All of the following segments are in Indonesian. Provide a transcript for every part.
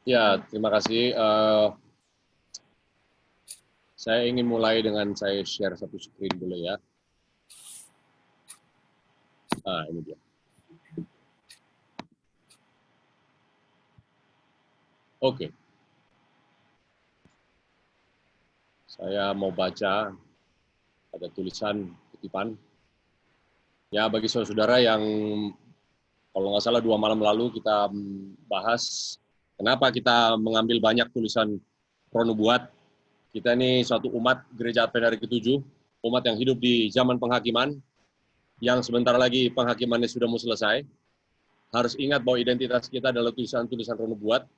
Ya, terima kasih. Saya ingin mulai dengan saya share satu screen dulu ya. Ini dia. Oke. Saya mau baca, ada tulisan kutipan. Ya, bagi saudara-saudara yang kalau nggak salah 2 malam lalu kita bahas kenapa kita mengambil banyak tulisan Roh Nubuat. Kita ini suatu umat Gereja Advent hari ke-7, umat yang hidup di zaman penghakiman, yang sebentar lagi penghakimannya sudah mau selesai. Harus ingat bahwa identitas kita adalah tulisan-tulisan Roh Nubuat,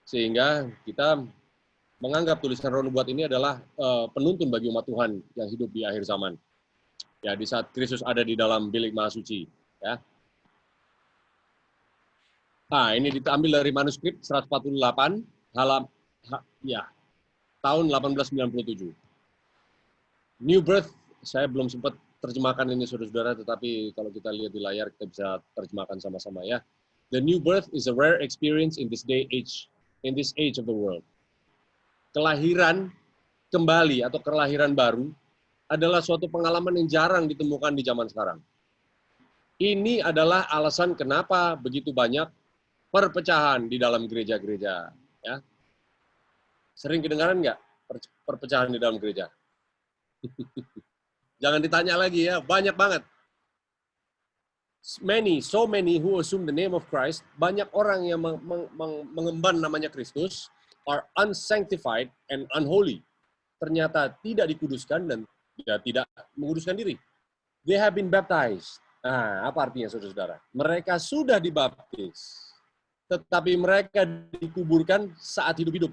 sehingga kita menganggap tulisan Roh Nubuat ini adalah penuntun bagi umat Tuhan yang hidup di akhir zaman. Ya, di saat Kristus ada di dalam bilik maha suci. Ya. Nah, ini diambil dari manuskrip 148, tahun 1897. New Birth, saya belum sempat terjemahkan ini saudara-saudara, tetapi kalau kita lihat di layar kita bisa terjemahkan sama-sama ya. The new birth is a rare experience in this age of the world. Kelahiran kembali atau kelahiran baru adalah suatu pengalaman yang jarang ditemukan di zaman sekarang. Ini adalah alasan kenapa begitu banyak perpecahan di dalam gereja-gereja. Ya. Sering kedengaran nggak perpecahan di dalam gereja? Jangan ditanya lagi ya, banyak banget. So many who assume the name of Christ, banyak orang yang mengemban namanya Kristus, are unsanctified and unholy. Ternyata tidak dikuduskan dan tidak menguduskan diri. They have been baptized. Nah, apa artinya saudara-saudara? Mereka sudah dibaptis, tetapi mereka dikuburkan saat hidup-hidup.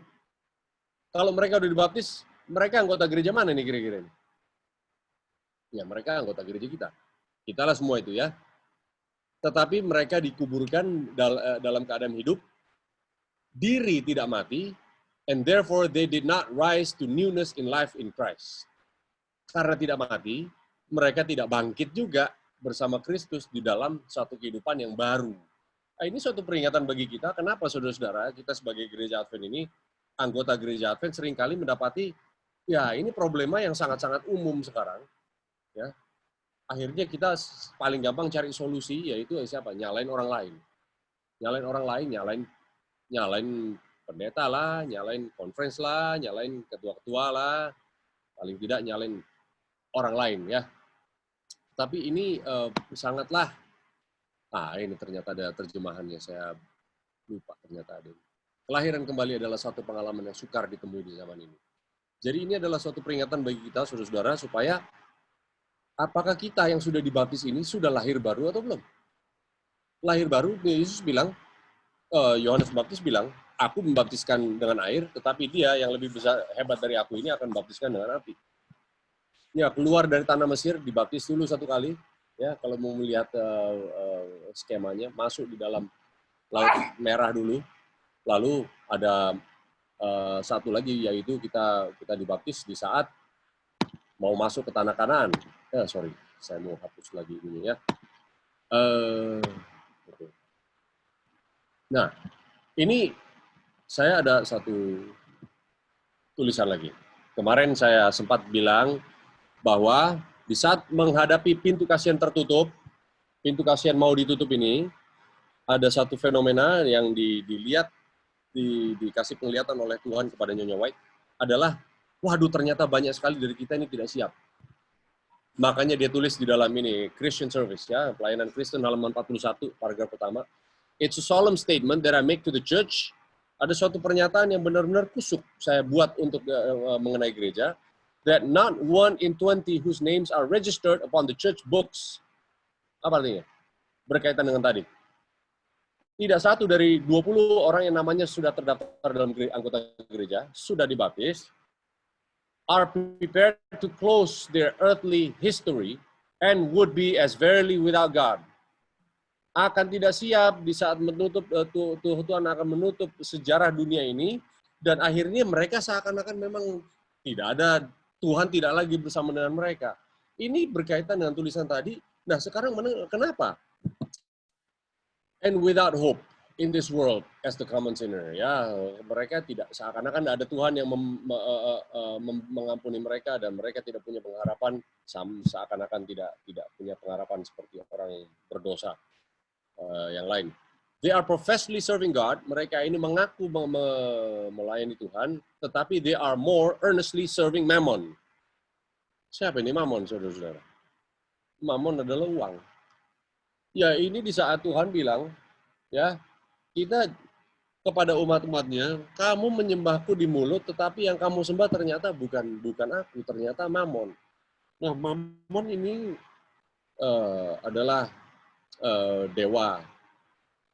Kalau mereka sudah dibaptis, mereka anggota gereja mana nih kira-kira? Ya, mereka anggota gereja kita. Kitalah semua itu ya. Tetapi mereka dikuburkan dalam keadaan hidup, diri tidak mati, and therefore they did not rise to newness in life in Christ. Karena tidak mati, mereka tidak bangkit juga bersama Kristus di dalam satu kehidupan yang baru. Nah, ini suatu peringatan bagi kita, kenapa saudara-saudara, kita sebagai gereja Advent ini, anggota gereja Advent seringkali mendapati, ya ini problema yang sangat-sangat umum sekarang. Ya. Akhirnya kita paling gampang cari solusi, yaitu siapa? Nyalain orang lain. Nyalain orang lain, nyalain pendeta lah, nyalain conference lah, nyalain ketua-ketua lah, paling tidak nyalain orang lain ya. Tapi ini sangatlah, ini ternyata ada terjemahannya, saya lupa ternyata ada. Kelahiran kembali adalah satu pengalaman yang sukar ditemui di zaman ini. Jadi ini adalah suatu peringatan bagi kita, saudara-saudara, supaya apakah kita yang sudah dibaptis ini sudah lahir baru atau belum? Lahir baru, Yesus bilang, Yohanes Baptis bilang, aku membaptiskan dengan air, tetapi dia yang lebih besar hebat dari aku ini akan membaptiskan dengan api. Ya, keluar dari tanah Mesir, dibaptis dulu satu kali. Ya, kalau mau melihat skemanya, masuk di dalam Laut Merah dulu. Lalu ada satu lagi, yaitu kita dibaptis di saat mau masuk ke tanah Kanaan. Sorry, saya mau hapus lagi ini ya. Nah, ini saya ada satu tulisan lagi. Kemarin saya sempat bilang bahwa di saat menghadapi pintu kasihan tertutup, pintu kasihan mau ditutup ini, ada satu fenomena yang dilihat, dikasih penglihatan oleh Tuhan kepada Nyonya White, adalah, waduh ternyata banyak sekali dari kita ini tidak siap. Makanya dia tulis di dalam ini, Christian Service, ya, pelayanan Kristen halaman 41, paragraf pertama. It's a solemn statement that I make to the church. Ada suatu pernyataan yang benar-benar kusuk saya buat untuk mengenai gereja, that not 1 in 20 whose names are registered upon the church books. Apa artinya? Berkaitan dengan tadi. Tidak satu dari 20 orang yang namanya sudah terdaftar dalam anggota gereja, sudah dibaptis, are prepared to close their earthly history and would be as verily without God. Akan tidak siap di saat menutup, Tuhan akan menutup sejarah dunia ini, dan akhirnya mereka seakan-akan memang tidak ada, Tuhan tidak lagi bersama dengan mereka. Ini berkaitan dengan tulisan tadi. Nah sekarang kenapa? And without hope in this world as the common sinner. Ya, mereka tidak seakan-akan ada Tuhan yang mengampuni mereka dan mereka tidak punya pengharapan, seakan-akan tidak punya pengharapan seperti orang berdosa yang lain. They are professedly serving God. Mereka ini mengaku melayani Tuhan, tetapi they are more earnestly serving Mammon. Siapa ini Mammon, saudara-saudara? Mammon adalah uang. Ya, ini di saat Tuhan bilang, ya, kita kepada umat-umatnya, kamu menyembahku di mulut, tetapi yang kamu sembah ternyata bukan aku, ternyata Mammon. Nah, Mammon ini adalah dewa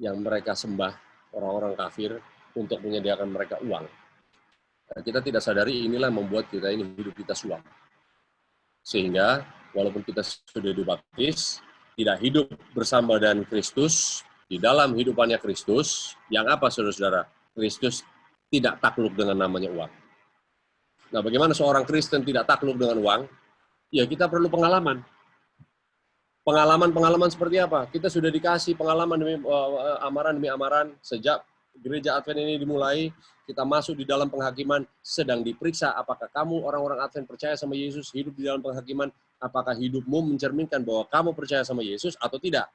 yang mereka sembah, orang-orang kafir, untuk menyediakan mereka uang. Nah, kita tidak sadari inilah membuat kita ini hidup kita suam. Sehingga, walaupun kita sudah dibaptis, tidak hidup bersama dengan Kristus, di dalam hidupannya Kristus, yang apa saudara-saudara? Kristus tidak takluk dengan namanya uang. Nah, bagaimana seorang Kristen tidak takluk dengan uang? Ya, kita perlu pengalaman. Pengalaman seperti apa? Kita sudah dikasih pengalaman demi amaran sejak gereja Advent ini dimulai. Kita masuk di dalam penghakiman, sedang diperiksa apakah kamu orang-orang Advent percaya sama Yesus, hidup di dalam penghakiman, apakah hidupmu mencerminkan bahwa kamu percaya sama Yesus atau tidak.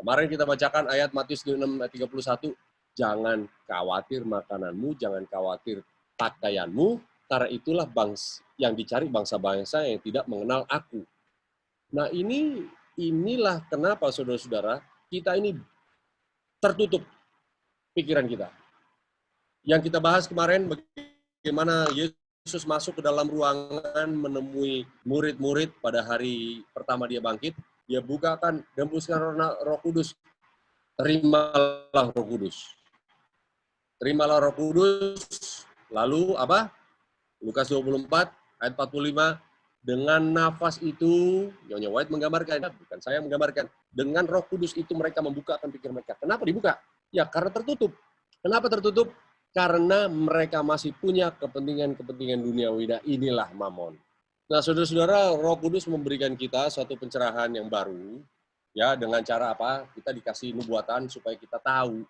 Kemarin kita bacakan ayat Matius 6:31, jangan khawatir makananmu, jangan khawatir pakaianmu, karena itulah yang dicari bangsa-bangsa yang tidak mengenal aku. Nah, inilah kenapa saudara-saudara kita ini tertutup pikiran kita. Yang kita bahas kemarin bagaimana Yesus masuk ke dalam ruangan menemui murid-murid pada hari pertama dia bangkit, dia bukakan, hembuskan Roh Kudus. Terimalah Roh Kudus. Terimalah Roh Kudus. Lalu apa? Lukas 24 ayat 45. Dengan nafas itu, Nyonya White menggambarkan, bukan saya menggambarkan, dengan Roh Kudus itu mereka membukakan pikiran mereka. Kenapa dibuka? Ya, karena tertutup. Kenapa tertutup? Karena mereka masih punya kepentingan-kepentingan duniawi. Nah, inilah Mammon. Nah, saudara-saudara, Roh Kudus memberikan kita suatu pencerahan yang baru, ya, dengan cara apa? Kita dikasih nubuatan supaya kita tahu.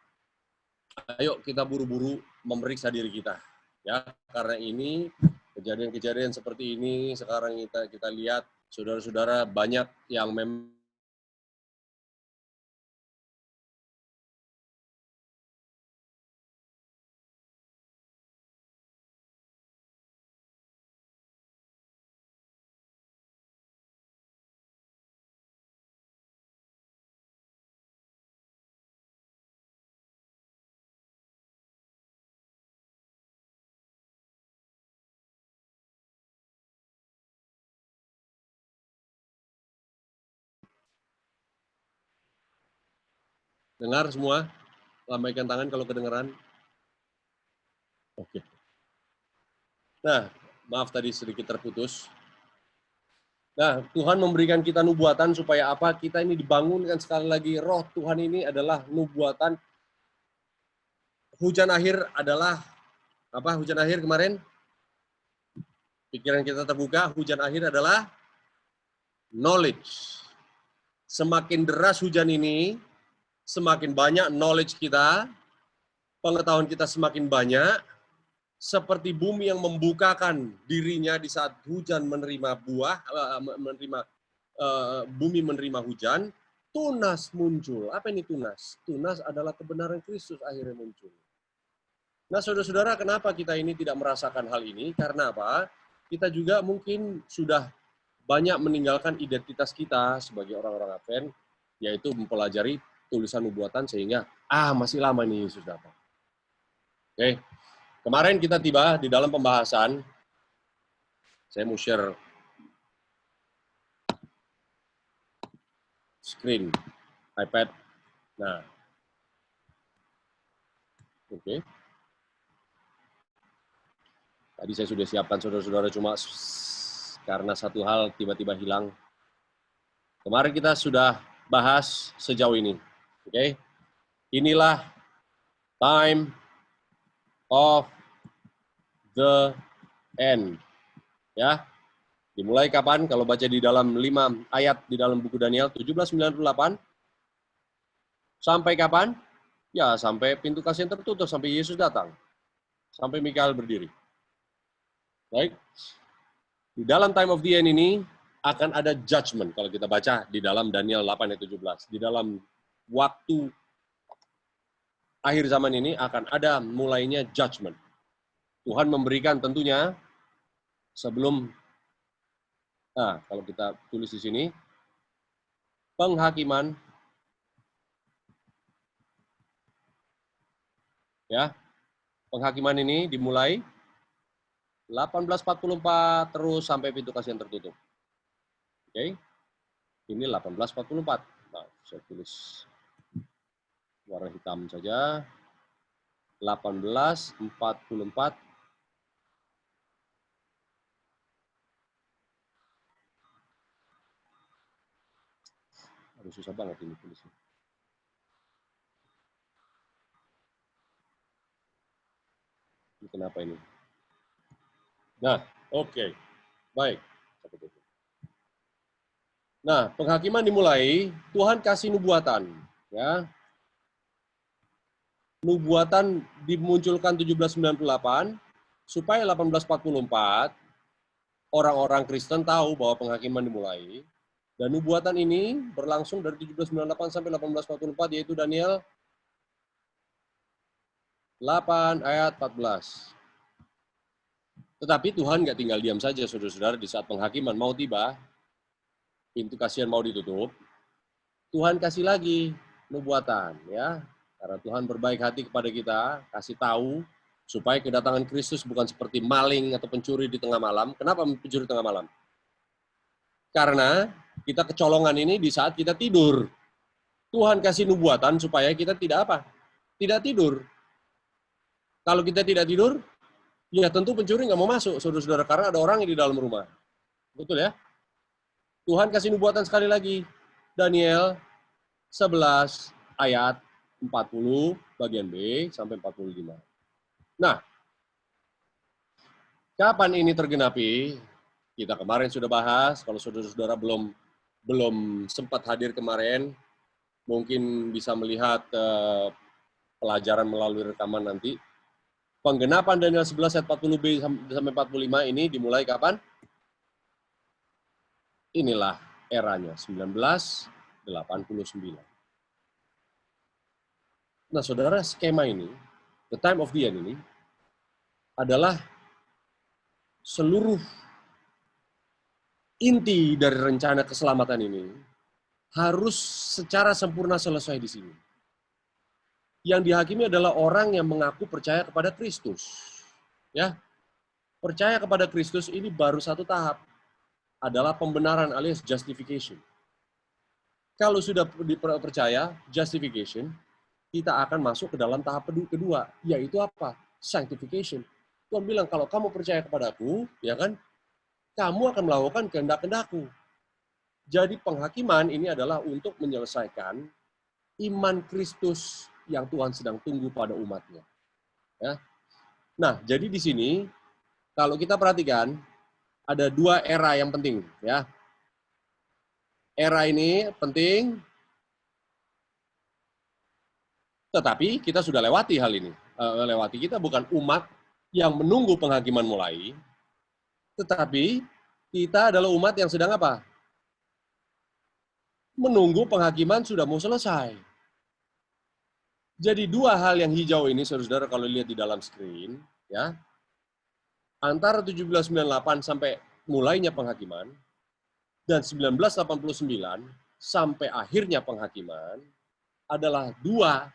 Ayo kita buru-buru memeriksa diri kita, ya, karena ini kejadian-kejadian seperti ini sekarang kita lihat, saudara-saudara, banyak yang memang dengar semua, lambaikan tangan kalau kedengaran. Oke. Nah, maaf tadi sedikit terputus. Nah, Tuhan memberikan kita nubuatan supaya apa? Kita ini dibangunkan sekali lagi. Roh Tuhan ini adalah nubuatan. Hujan akhir adalah apa? Hujan akhir kemarin? Pikiran kita terbuka. Hujan akhir adalah knowledge. Semakin deras hujan ini, semakin banyak knowledge kita, pengetahuan kita semakin banyak, seperti bumi yang membukakan dirinya di saat hujan menerima buah, bumi menerima hujan, tunas muncul. Apa ini tunas? Tunas adalah kebenaran Kristus akhirnya muncul. Nah, saudara-saudara, kenapa kita ini tidak merasakan hal ini? Karena apa? Kita juga mungkin sudah banyak meninggalkan identitas kita sebagai orang-orang Advent, yaitu mempelajari tulisan nubuatan sehingga masih lama nih Yesus datang. Oke. Kemarin kita tiba di dalam pembahasan, saya mau share screen iPad. Nah, oke. Tadi saya sudah siapkan saudara-saudara, cuma karena satu hal tiba-tiba hilang. Kemarin kita sudah bahas sejauh ini. Oke. Inilah time of the end. Ya. Dimulai kapan? Kalau baca di dalam 5 ayat di dalam buku Daniel 17:98. Sampai kapan? Ya, sampai pintu kasih yang tertutup, sampai Yesus datang. Sampai Mikael berdiri. Baik. Di dalam time of the end ini, akan ada judgment. Kalau kita baca di dalam Daniel 8 ayat 17. Di dalam waktu akhir zaman ini akan ada mulainya judgment. Tuhan memberikan tentunya sebelum, kalau kita tulis di sini, penghakiman, ya, penghakiman ini dimulai 1844 terus sampai pintu kasih yang tertutup. Oke, ini 1844. Nah, saya tulis warna hitam saja. 1844. Aduh, susah banget ini tulisnya. Ini kenapa ini? Nah, oke. Baik. Nah, penghakiman dimulai, Tuhan kasih nubuatan, ya. Nubuatan dimunculkan 1798 supaya 1844 orang-orang Kristen tahu bahwa penghakiman dimulai. Dan nubuatan ini berlangsung dari 1798 sampai 1844, yaitu Daniel 8 ayat 14. Tetapi Tuhan nggak tinggal diam saja, saudara-saudara, di saat penghakiman mau tiba, pintu kasihan mau ditutup, Tuhan kasih lagi nubuatan, ya. Karena Tuhan berbaik hati kepada kita, kasih tahu supaya kedatangan Kristus bukan seperti maling atau pencuri di tengah malam. Kenapa pencuri tengah malam? Karena kita kecolongan ini di saat kita tidur. Tuhan kasih nubuatan supaya kita tidak apa? Tidak tidur. Kalau kita tidak tidur, ya tentu pencuri nggak mau masuk, saudara-saudara, karena ada orang di dalam rumah. Betul ya? Tuhan kasih nubuatan sekali lagi. Daniel 11 ayat 40 bagian B sampai 45. Nah, kapan ini tergenapi? Kita kemarin sudah bahas, kalau saudara-saudara belum sempat hadir kemarin, mungkin bisa melihat pelajaran melalui rekaman nanti. Penggenapan Daniel 11 ayat 40b sampai 45 ini dimulai kapan? Inilah eranya, 1989. Nah, saudara, skema ini, the time of the end ini, adalah seluruh inti dari rencana keselamatan ini harus secara sempurna selesai di sini. Yang dihakimi adalah orang yang mengaku percaya kepada Kristus. Ya, percaya kepada Kristus ini baru satu tahap, adalah pembenaran alias justification. Kalau sudah dipercaya justification, kita akan masuk ke dalam tahap kedua, yaitu apa? Sanctification. Tuhan bilang, kalau kamu percaya kepadaku, ya kan, kamu akan melakukan kehendak-kehendakku. Jadi penghakiman ini adalah untuk menyelesaikan iman Kristus yang Tuhan sedang tunggu pada umatnya. Ya. Nah, jadi di sini kalau kita perhatikan ada dua era yang penting, ya. Era ini penting, tetapi kita sudah lewati hal ini. Kita bukan umat yang menunggu penghakiman mulai, tetapi kita adalah umat yang sedang apa? Menunggu penghakiman sudah mau selesai. Jadi dua hal yang hijau ini, saudara-saudara, kalau lihat di dalam screen, ya, antara 1798 sampai mulainya penghakiman, dan 1989 sampai akhirnya penghakiman, adalah dua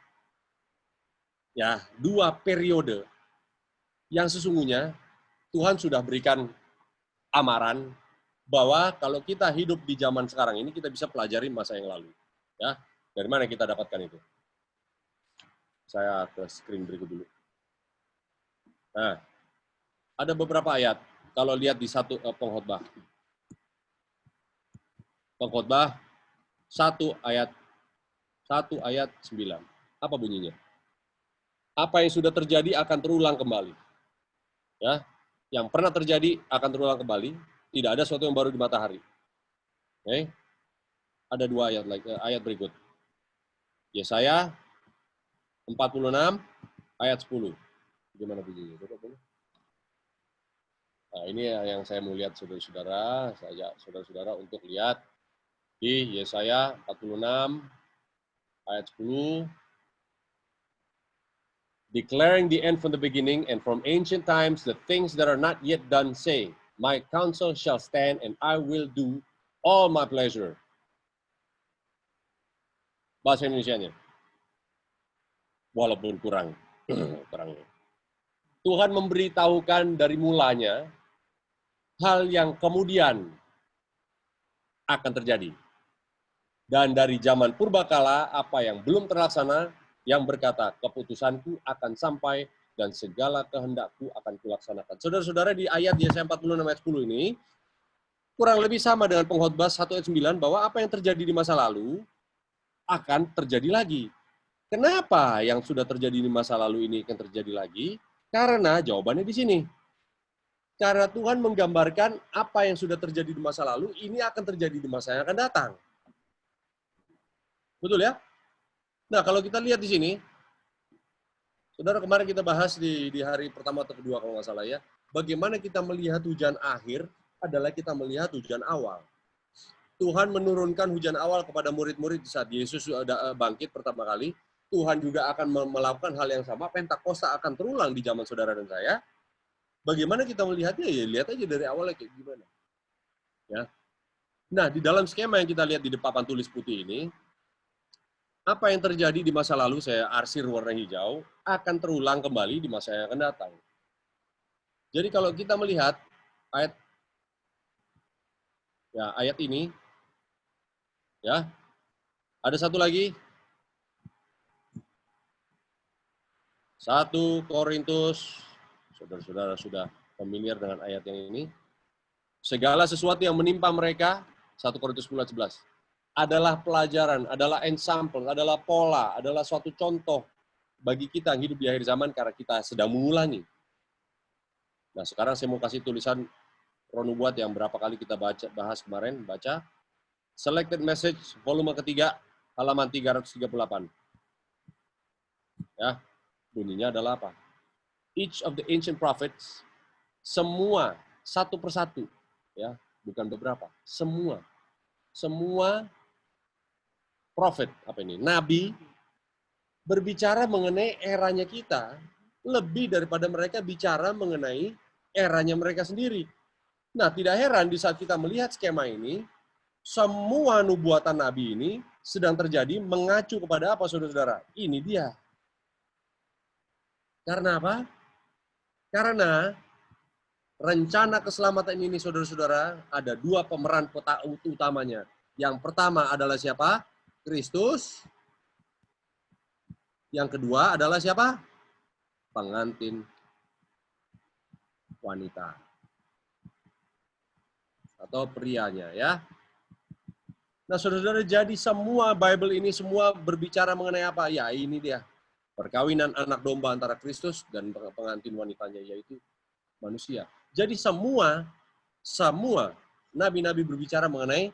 periode yang sesungguhnya Tuhan sudah berikan amaran bahwa kalau kita hidup di zaman sekarang ini, kita bisa pelajari masa yang lalu. Ya, dari mana kita dapatkan itu? Saya ke screen berikut dulu. Nah, ada beberapa ayat. Kalau lihat di satu pengkhotbah. Pengkhotbah 1 ayat 9. Apa bunyinya? Apa yang sudah terjadi akan terulang kembali. Ya, yang pernah terjadi akan terulang kembali. Tidak ada sesuatu yang baru di matahari. Oke. Ada dua ayat berikut. Yesaya 46 ayat 10. Gimana bunyinya? Coba boleh. Nah, ini yang saya mau lihat saudara-saudara. Saya saudara-saudara untuk lihat di Yesaya 46 ayat 10. Declaring the end from the beginning and from ancient times the things that are not yet done, say, my counsel shall stand and I will do all my pleasure. Bahasa Indonesianya. Walaupun kurang. Tuhan memberitahukan dari mulanya hal yang kemudian akan terjadi. Dan dari zaman purbakala, apa yang belum terlaksana, yang berkata, keputusanku akan sampai dan segala kehendakku akan kulaksanakan. Saudara-saudara, di ayat Yesaya 46 ayat 10 ini, kurang lebih sama dengan Pengkhotbah 1 ayat 9, bahwa apa yang terjadi di masa lalu akan terjadi lagi. Kenapa yang sudah terjadi di masa lalu ini akan terjadi lagi? Karena jawabannya di sini. Karena Tuhan menggambarkan apa yang sudah terjadi di masa lalu, ini akan terjadi di masa yang akan datang. Betul ya? Nah, kalau kita lihat di sini, saudara, kemarin kita bahas di hari pertama atau kedua kalau nggak salah ya, bagaimana kita melihat hujan akhir adalah kita melihat hujan awal. Tuhan menurunkan hujan awal kepada murid-murid di saat Yesus sudah bangkit pertama kali. Tuhan juga akan melakukan hal yang sama. Pentakosta akan terulang di zaman saudara dan saya. Bagaimana kita melihatnya? Ya lihat aja dari awalnya kayak gimana. Ya. Nah, di dalam skema yang kita lihat di papan tulis putih ini, apa yang terjadi di masa lalu, saya arsir warna hijau, akan terulang kembali di masa yang akan datang. Jadi kalau kita melihat ayat ini, ya, ada satu lagi, 1 Korintus, saudara-saudara sudah familiar dengan ayat yang ini, segala sesuatu yang menimpa mereka, 1 Korintus 10:11, adalah pelajaran, adalah ensample, adalah pola, adalah suatu contoh bagi kita yang hidup di akhir zaman karena kita sedang mengulangi. Nah, sekarang saya mau kasih tulisan Ronubuat yang berapa kali kita bahas kemarin, baca. Selected Message, volume ketiga, halaman 338. Ya, bunyinya adalah apa? Each of the ancient prophets, semua, satu persatu, ya, bukan beberapa, semua prophet, apa ini, nabi, berbicara mengenai eranya kita, lebih daripada mereka bicara mengenai eranya mereka sendiri. Nah, tidak heran di saat kita melihat skema ini, semua nubuatan nabi ini sedang terjadi mengacu kepada apa, saudara-saudara? Ini dia. Karena apa? Karena rencana keselamatan ini, saudara-saudara, ada dua pemeran utamanya. Yang pertama adalah siapa? Kristus. Yang kedua adalah siapa? Pengantin wanita. Atau prianya, ya. Nah, saudara-saudara, jadi semua Bible ini semua berbicara mengenai apa? Ya, ini dia. Perkawinan anak domba antara Kristus dan pengantin wanitanya, yaitu manusia. Jadi semua nabi-nabi berbicara mengenai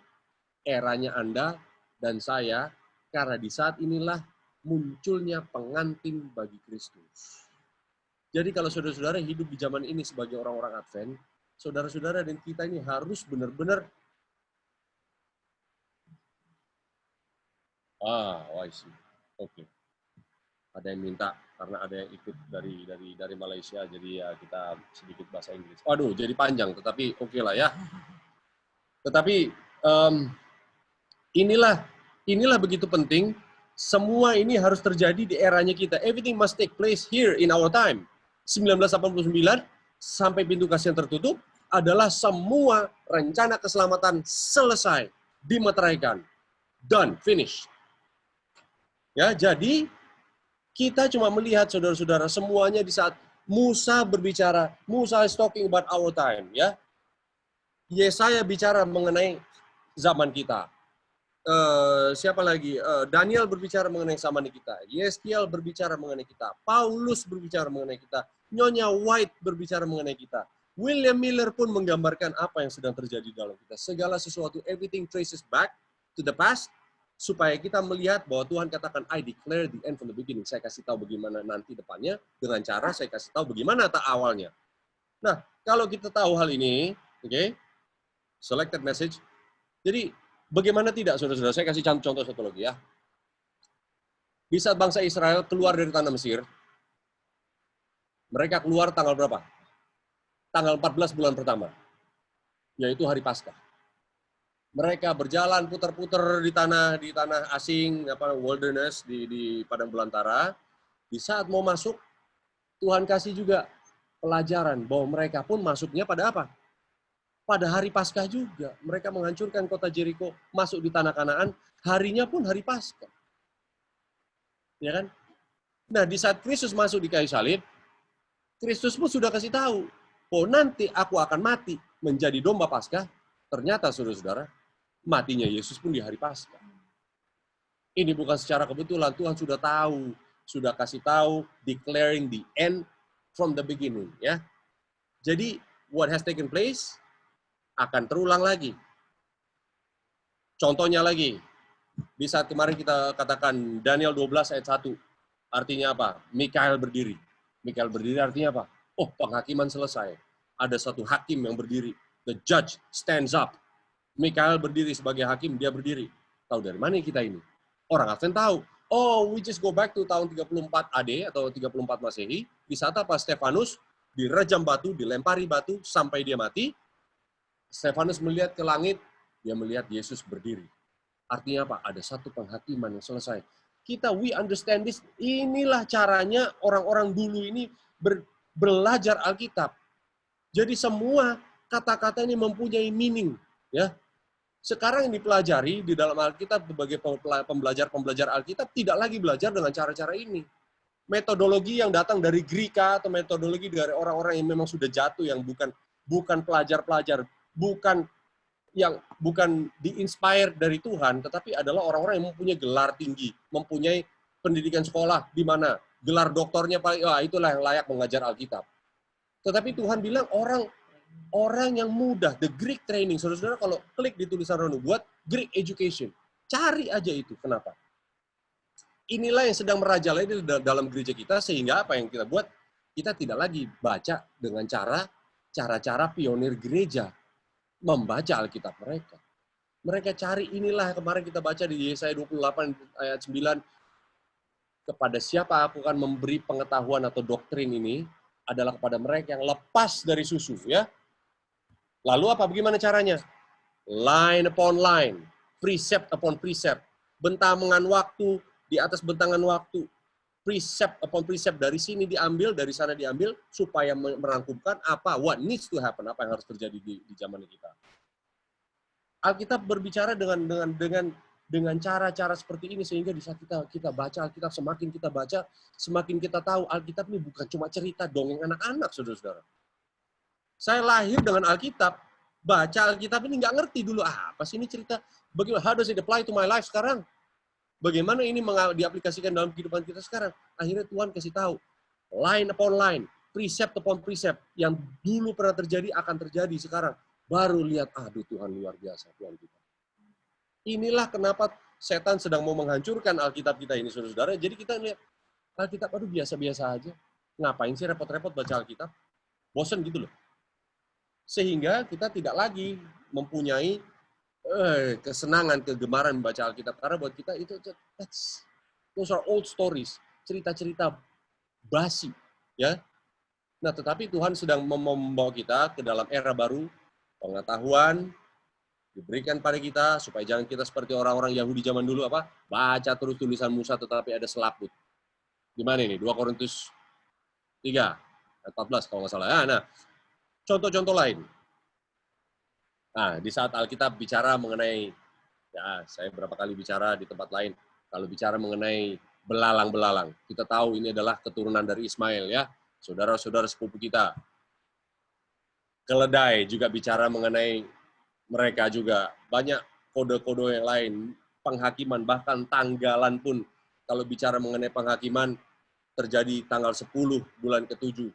eranya Anda dan saya, karena di saat inilah munculnya pengantin bagi Kristus. Jadi kalau saudara-saudara hidup di zaman ini sebagai orang-orang Advent, saudara-saudara dan kita ini harus benar-benar Oke. Ada yang minta karena ada yang ikut dari Malaysia, jadi ya kita sedikit bahasa Inggris. Waduh, jadi panjang, tetapi oke lah ya. Tetapi inilah begitu penting. Semua ini harus terjadi di eranya kita. Everything must take place here in our time. 1989 sampai pintu kasihan tertutup adalah semua rencana keselamatan selesai, dimeteraikan, done, finish. Ya, jadi kita cuma melihat, saudara-saudara, semuanya di saat Musa berbicara. Musa is talking about our time, ya. Yesaya bicara mengenai zaman kita. Siapa lagi? Daniel berbicara mengenai zaman kita. Yeskiel berbicara mengenai kita. Paulus berbicara mengenai kita. Nyonya White berbicara mengenai kita. William Miller pun menggambarkan apa yang sedang terjadi dalam kita. Segala sesuatu, everything traces back to the past. supaya kita melihat bahwa Tuhan katakan, I declare the end from the beginning. Saya kasih tahu bagaimana nanti depannya, dengan cara saya kasih tahu bagaimana awalnya. Nah, kalau kita tahu hal ini, oke, selected message. Jadi, bagaimana tidak, saudara-saudara? Saya kasih contoh satu lagi ya. Di saat bangsa Israel keluar dari tanah Mesir, mereka keluar tanggal berapa? Tanggal 14 bulan pertama, yaitu hari Paskah. Mereka berjalan putar-putar di tanah asing, wilderness di padang belantara. Di saat mau masuk, Tuhan kasih juga pelajaran bahwa mereka pun masuknya pada apa? Pada hari Paskah juga. Mereka menghancurkan kota Jericho, masuk di tanah Kanaan, harinya pun hari Paskah. Ya kan? Nah, di saat Kristus masuk di kayu salib, Kristus pun sudah kasih tahu, oh nanti aku akan mati menjadi domba Paskah. Ternyata saudara-saudara, matinya Yesus pun di hari Paskah. Ini bukan secara kebetulan, Tuhan sudah tahu, sudah kasih tahu, declaring the end from the beginning. Ya, jadi what has taken place akan terulang lagi. Contohnya lagi, di saat kemarin kita katakan Daniel 12 ayat 1, artinya apa? Mikael berdiri. Mikael berdiri artinya apa? Oh, penghakiman selesai. Ada satu hakim yang berdiri. The judge stands up. Mikael berdiri sebagai hakim, dia berdiri. Tahu dari mana kita ini? Orang Advent tahu. Oh, we just go back to tahun 34 AD atau 34 Masehi. Di saat apa? Stefanus direjam batu, dilempari batu sampai dia mati. Stefanus melihat ke langit, dia melihat Yesus berdiri. Artinya apa? Ada satu penghakiman yang selesai. We understand this. Inilah caranya orang-orang dulu ini belajar Alkitab. Jadi semua kata-kata ini mempunyai meaning. Ya. Sekarang yang dipelajari di dalam Alkitab sebagai pembelajar Alkitab tidak lagi belajar dengan cara-cara ini. Metodologi yang datang dari Greka atau metodologi dari orang-orang yang memang sudah jatuh, yang bukan pelajar-pelajar, bukan di-inspire dari Tuhan, tetapi adalah orang-orang yang mempunyai gelar tinggi, mempunyai pendidikan sekolah, di mana gelar doktornya paling, itulah yang layak mengajar Alkitab. Tetapi Tuhan bilang orang yang mudah, the Greek training, saudara-saudara kalau klik di tulisan Ronu, buat Greek education, cari aja itu, kenapa? Inilah yang sedang merajalela dalam gereja kita, sehingga apa yang kita buat, kita tidak lagi baca dengan cara-cara pionir gereja, membaca Alkitab mereka. Mereka cari inilah kemarin kita baca di Yesaya 28 ayat 9. Kepada siapa aku akan memberi pengetahuan atau doktrin ini adalah kepada mereka yang lepas dari susu. Ya. Lalu apa? Bagaimana caranya? Line upon line. Precept upon precept. Bentangan waktu di atas bentangan waktu. Precept upon precept, dari sini diambil, dari sana diambil, supaya merangkumkan apa, what needs to happen, apa yang harus terjadi di zaman kita. Alkitab berbicara dengan cara-cara seperti ini, sehingga di saat kita baca Alkitab, semakin kita baca, semakin kita tahu Alkitab ini bukan cuma cerita dongeng anak-anak, saudara-saudara. Saya lahir dengan Alkitab, baca Alkitab ini nggak ngerti dulu, apa sih ini cerita, bagaimana, how does it apply to my life sekarang? Bagaimana ini diaplikasikan dalam kehidupan kita sekarang? Akhirnya Tuhan kasih tahu, line upon line, precept upon precept, yang dulu pernah terjadi akan terjadi sekarang. Baru lihat, aduh Tuhan luar biasa, Tuhan kita. Inilah kenapa setan sedang mau menghancurkan Alkitab kita ini, saudara-saudara. Jadi kita lihat, Alkitab, aduh biasa-biasa aja. Ngapain sih repot-repot baca Alkitab? Bosen gitu loh. Sehingga kita tidak lagi mempunyai kesenangan, kegemaran membaca Alkitab. Karena buat kita itu, those are old stories, cerita-cerita basi. Ya. Nah, tetapi Tuhan sedang membawa kita ke dalam era baru, pengetahuan diberikan pada kita, supaya jangan kita seperti orang-orang Yahudi zaman dulu, apa? Baca terus tulisan Musa, tetapi ada selaput. Di mana ini? 2 Korintus 3, 14 kalau nggak salah. Nah, contoh-contoh lain. Nah, di saat Alkitab bicara mengenai, ya saya berapa kali bicara di tempat lain, kalau bicara mengenai belalang-belalang, kita tahu ini adalah keturunan dari Ismail, ya, saudara-saudara sepupu kita. Keledai juga bicara mengenai mereka juga. Banyak kode-kode yang lain, penghakiman, bahkan tanggalan pun, kalau bicara mengenai penghakiman, terjadi tanggal 10 bulan ke-7.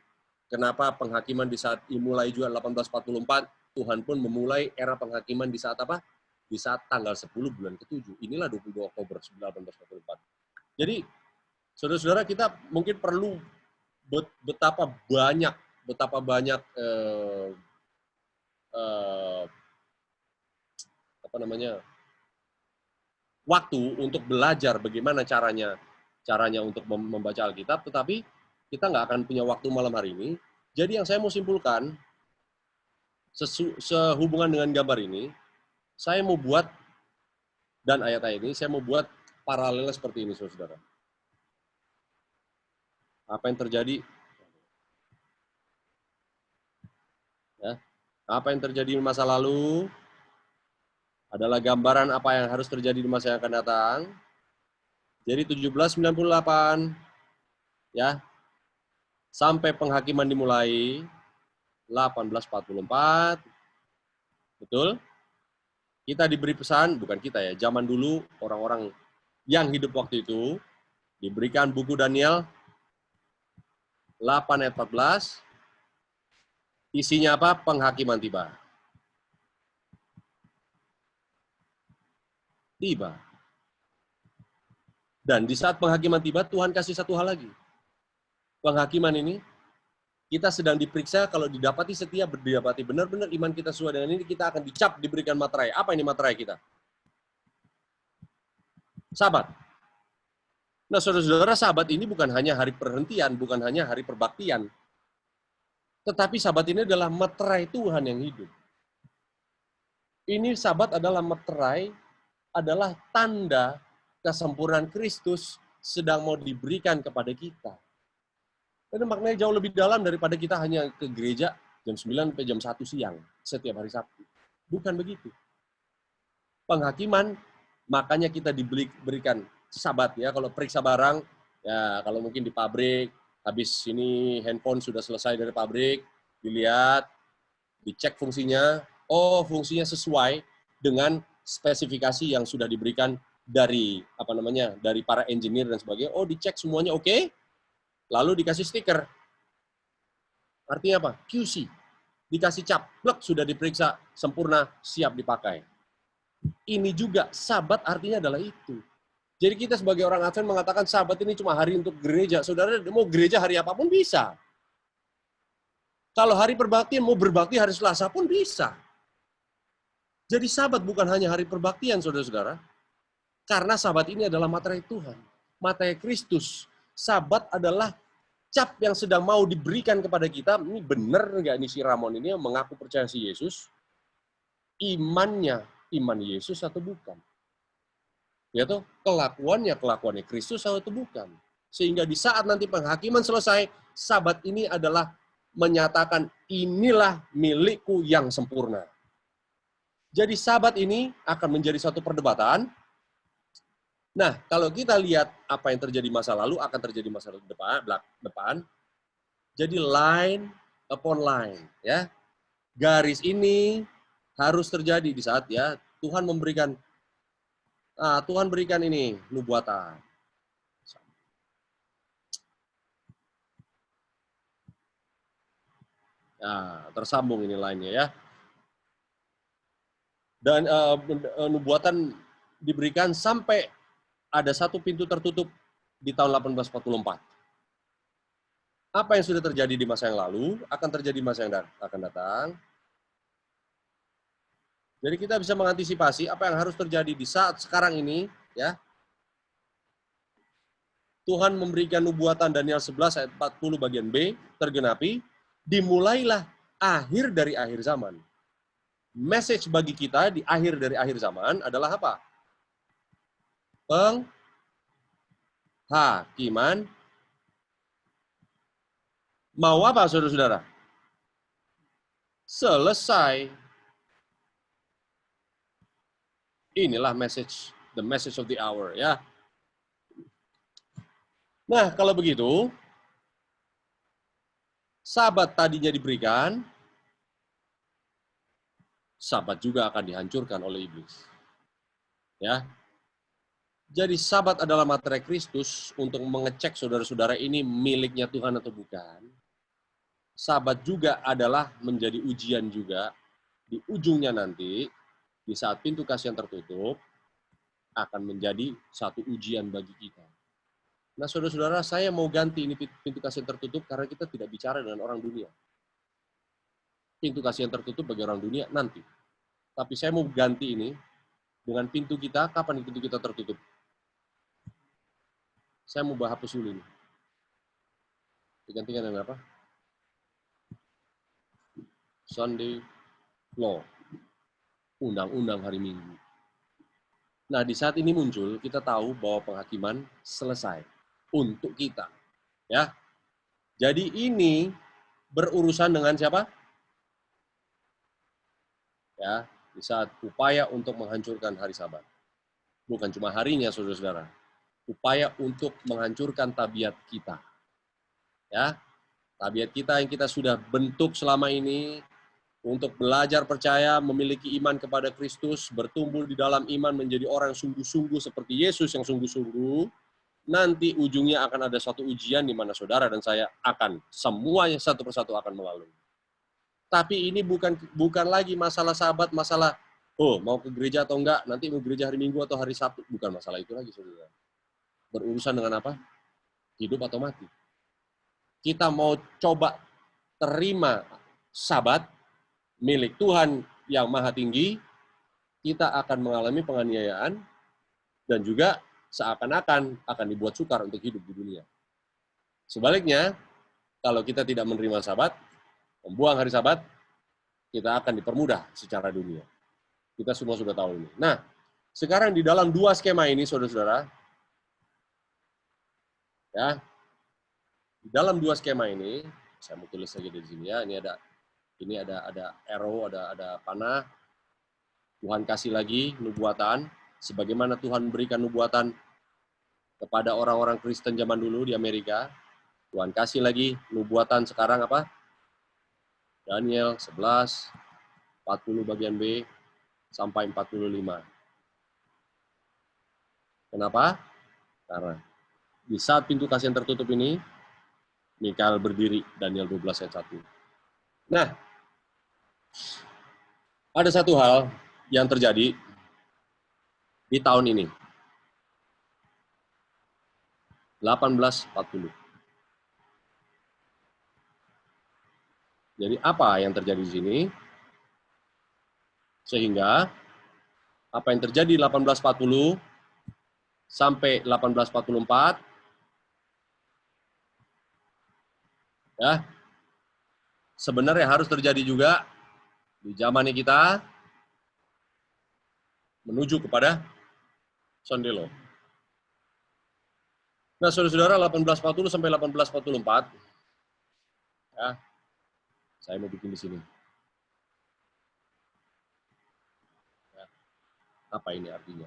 Kenapa penghakiman di saat dimulai juga 1844, Tuhan pun memulai era penghakiman di saat apa? di saat tanggal 10 bulan ke-7. Inilah 22 Oktober 1944. Jadi, saudara-saudara, kita mungkin perlu betapa banyak apa namanya, waktu untuk belajar bagaimana caranya untuk membaca Alkitab, tetapi kita nggak akan punya waktu malam hari ini. Jadi yang saya mau simpulkan, sehubungan dengan gambar ini, saya mau buat, dan ayat-ayat ini, saya mau buat paralelnya seperti ini, saudara. Apa yang terjadi? Ya, apa yang terjadi di masa lalu adalah gambaran apa yang harus terjadi di masa yang akan datang. Jadi 1798, ya, sampai penghakiman dimulai 1844, betul? Kita diberi pesan, bukan kita ya, zaman dulu orang-orang yang hidup waktu itu diberikan buku Daniel 8 ayat 14, isinya apa? Penghakiman tiba. Dan di saat penghakiman tiba, Tuhan kasih satu hal lagi. Penghakiman ini, kita sedang diperiksa, kalau didapati setia, didapati benar-benar iman kita sesuai dengan ini, kita akan dicap, diberikan materai. Apa ini materai kita? Sabat. Nah, saudara-saudara, sabat ini bukan hanya hari perhentian, bukan hanya hari perbaktian. Tetapi sabat ini adalah materai Tuhan yang hidup. Ini sabat adalah materai, adalah tanda kesempurnaan Kristus sedang mau diberikan kepada kita. Ini maknanya jauh lebih dalam daripada kita hanya ke gereja jam 9 sampai jam 1 siang setiap hari Sabtu. Bukan begitu. Penghakiman, makanya kita diberikan sabat ya. Kalau periksa barang, ya kalau mungkin di pabrik, habis ini handphone sudah selesai dari pabrik, dilihat, dicek fungsinya, oh fungsinya sesuai dengan spesifikasi yang sudah diberikan dari dari para engineer dan sebagainya. Oh, dicek semuanya oke. Lalu dikasih stiker. Artinya apa? QC. Dikasih cap, plek, sudah diperiksa sempurna, siap dipakai. Ini juga sabat artinya adalah itu. Jadi kita sebagai orang Advent mengatakan sabat ini cuma hari untuk gereja. Saudara mau gereja hari apapun bisa. Kalau hari perbaktian mau berbakti hari Selasa pun bisa. Jadi sabat bukan hanya hari perbaktian, saudara-saudara. Karena sabat ini adalah materai Tuhan. Materai Kristus. Sabat adalah cap yang sedang mau diberikan kepada kita. Ini benar nggak ini si Ramon ini yang mengaku percaya si Yesus? Imannya, iman Yesus atau bukan? Yaitu kelakuannya Kristus atau bukan? Sehingga di saat nanti penghakiman selesai, sabat ini adalah menyatakan inilah milikku yang sempurna. Jadi sabat ini akan menjadi satu perdebatan. Nah, kalau kita lihat apa yang terjadi masa lalu, akan terjadi masa depan. Jadi line upon line, ya. Garis ini harus terjadi di saat ya Tuhan memberikan ini nubuatan. Nah, tersambung ini line-nya ya. Dan nubuatan diberikan sampai ada satu pintu tertutup di tahun 1844. Apa yang sudah terjadi di masa yang lalu akan terjadi di masa yang akan datang. Jadi kita bisa mengantisipasi apa yang harus terjadi di saat sekarang ini, ya. Tuhan memberikan nubuatan Daniel 11 ayat 40 bagian B tergenapi, dimulailah akhir dari akhir zaman. Message bagi kita di akhir dari akhir zaman adalah apa? Penghakiman. Mau apa, saudara-saudara? Selesai. Inilah the message of the hour, ya. Nah, kalau begitu, sabat tadinya diberikan, sabat juga akan dihancurkan oleh iblis. Ya. Jadi sabat adalah materai Kristus untuk mengecek saudara-saudara ini miliknya Tuhan atau bukan. Sabat juga adalah menjadi ujian juga di ujungnya nanti. di saat pintu kasih yang tertutup akan menjadi satu ujian bagi kita. Nah, saudara-saudara, saya mau ganti ini pintu kasih yang tertutup karena kita tidak bicara dengan orang dunia. Pintu kasih yang tertutup bagi orang dunia nanti. Tapi saya mau ganti ini dengan pintu kita. Kapan pintu kita tertutup? Saya mau hapus dulu ini. Digantikan dengan apa? Sunday law. Undang-undang hari Minggu. Nah, di saat ini muncul, kita tahu bahwa penghakiman selesai untuk kita. Ya. Jadi ini berurusan dengan siapa? Ya, di saat upaya untuk menghancurkan hari Sabat. Bukan cuma harinya, saudara-saudara. Upaya untuk menghancurkan tabiat kita. Ya, tabiat kita yang kita sudah bentuk selama ini untuk belajar percaya, memiliki iman kepada Kristus, bertumbuh di dalam iman menjadi orang sungguh-sungguh seperti Yesus yang sungguh-sungguh. Nanti ujungnya akan ada suatu ujian di mana saudara dan saya akan semuanya satu persatu akan melalui. Tapi ini bukan lagi masalah Sabat, masalah mau ke gereja atau enggak, nanti mau gereja hari Minggu atau hari Sabtu, bukan masalah itu lagi, saudara. Berurusan dengan apa? Hidup atau mati. Kita mau coba terima Sabat milik Tuhan yang Maha Tinggi, kita akan mengalami penganiayaan dan juga seakan-akan akan dibuat sukar untuk hidup di dunia. Sebaliknya, kalau kita tidak menerima Sabat, membuang hari Sabat, kita akan dipermudah secara dunia. Kita semua sudah tahu ini. Nah, sekarang di dalam dua skema ini, saudara-saudara, ya, di dalam dua skema ini, saya mau tulis lagi di sini ya. Ini ada arrow, ada panah. Tuhan kasih lagi nubuatan, sebagaimana Tuhan berikan nubuatan kepada orang-orang Kristen zaman dulu di Amerika. Tuhan kasih lagi nubuatan sekarang apa? Daniel 11, 40 bagian B, sampai 45. Kenapa? Karena di saat pintu kasih yang tertutup ini, Mikael berdiri, Daniel 12 ayat 1. Nah, ada satu hal yang terjadi di tahun ini. 1840. Jadi apa yang terjadi di sini? Sehingga apa yang terjadi 1840 sampai 1844 ya sebenarnya harus terjadi juga di zamannya kita menuju kepada Sunday law. Nah, saudara-saudara, 1840 sampai 1844 ya, saya mau bikin di sini. Ya, apa ini artinya?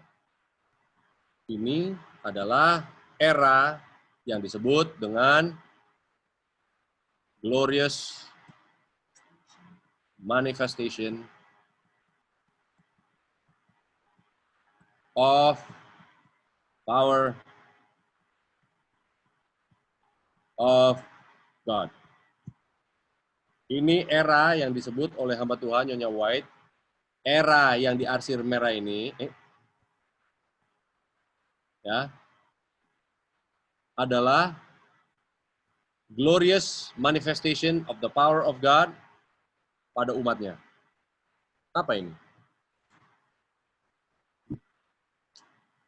Ini adalah era yang disebut dengan glorious manifestation of power of God. Ini era yang disebut oleh hamba Tuhan Nyonya White, era yang diarsir merah ini, ya, adalah glorious manifestation of the power of God pada umatnya. Apa ini?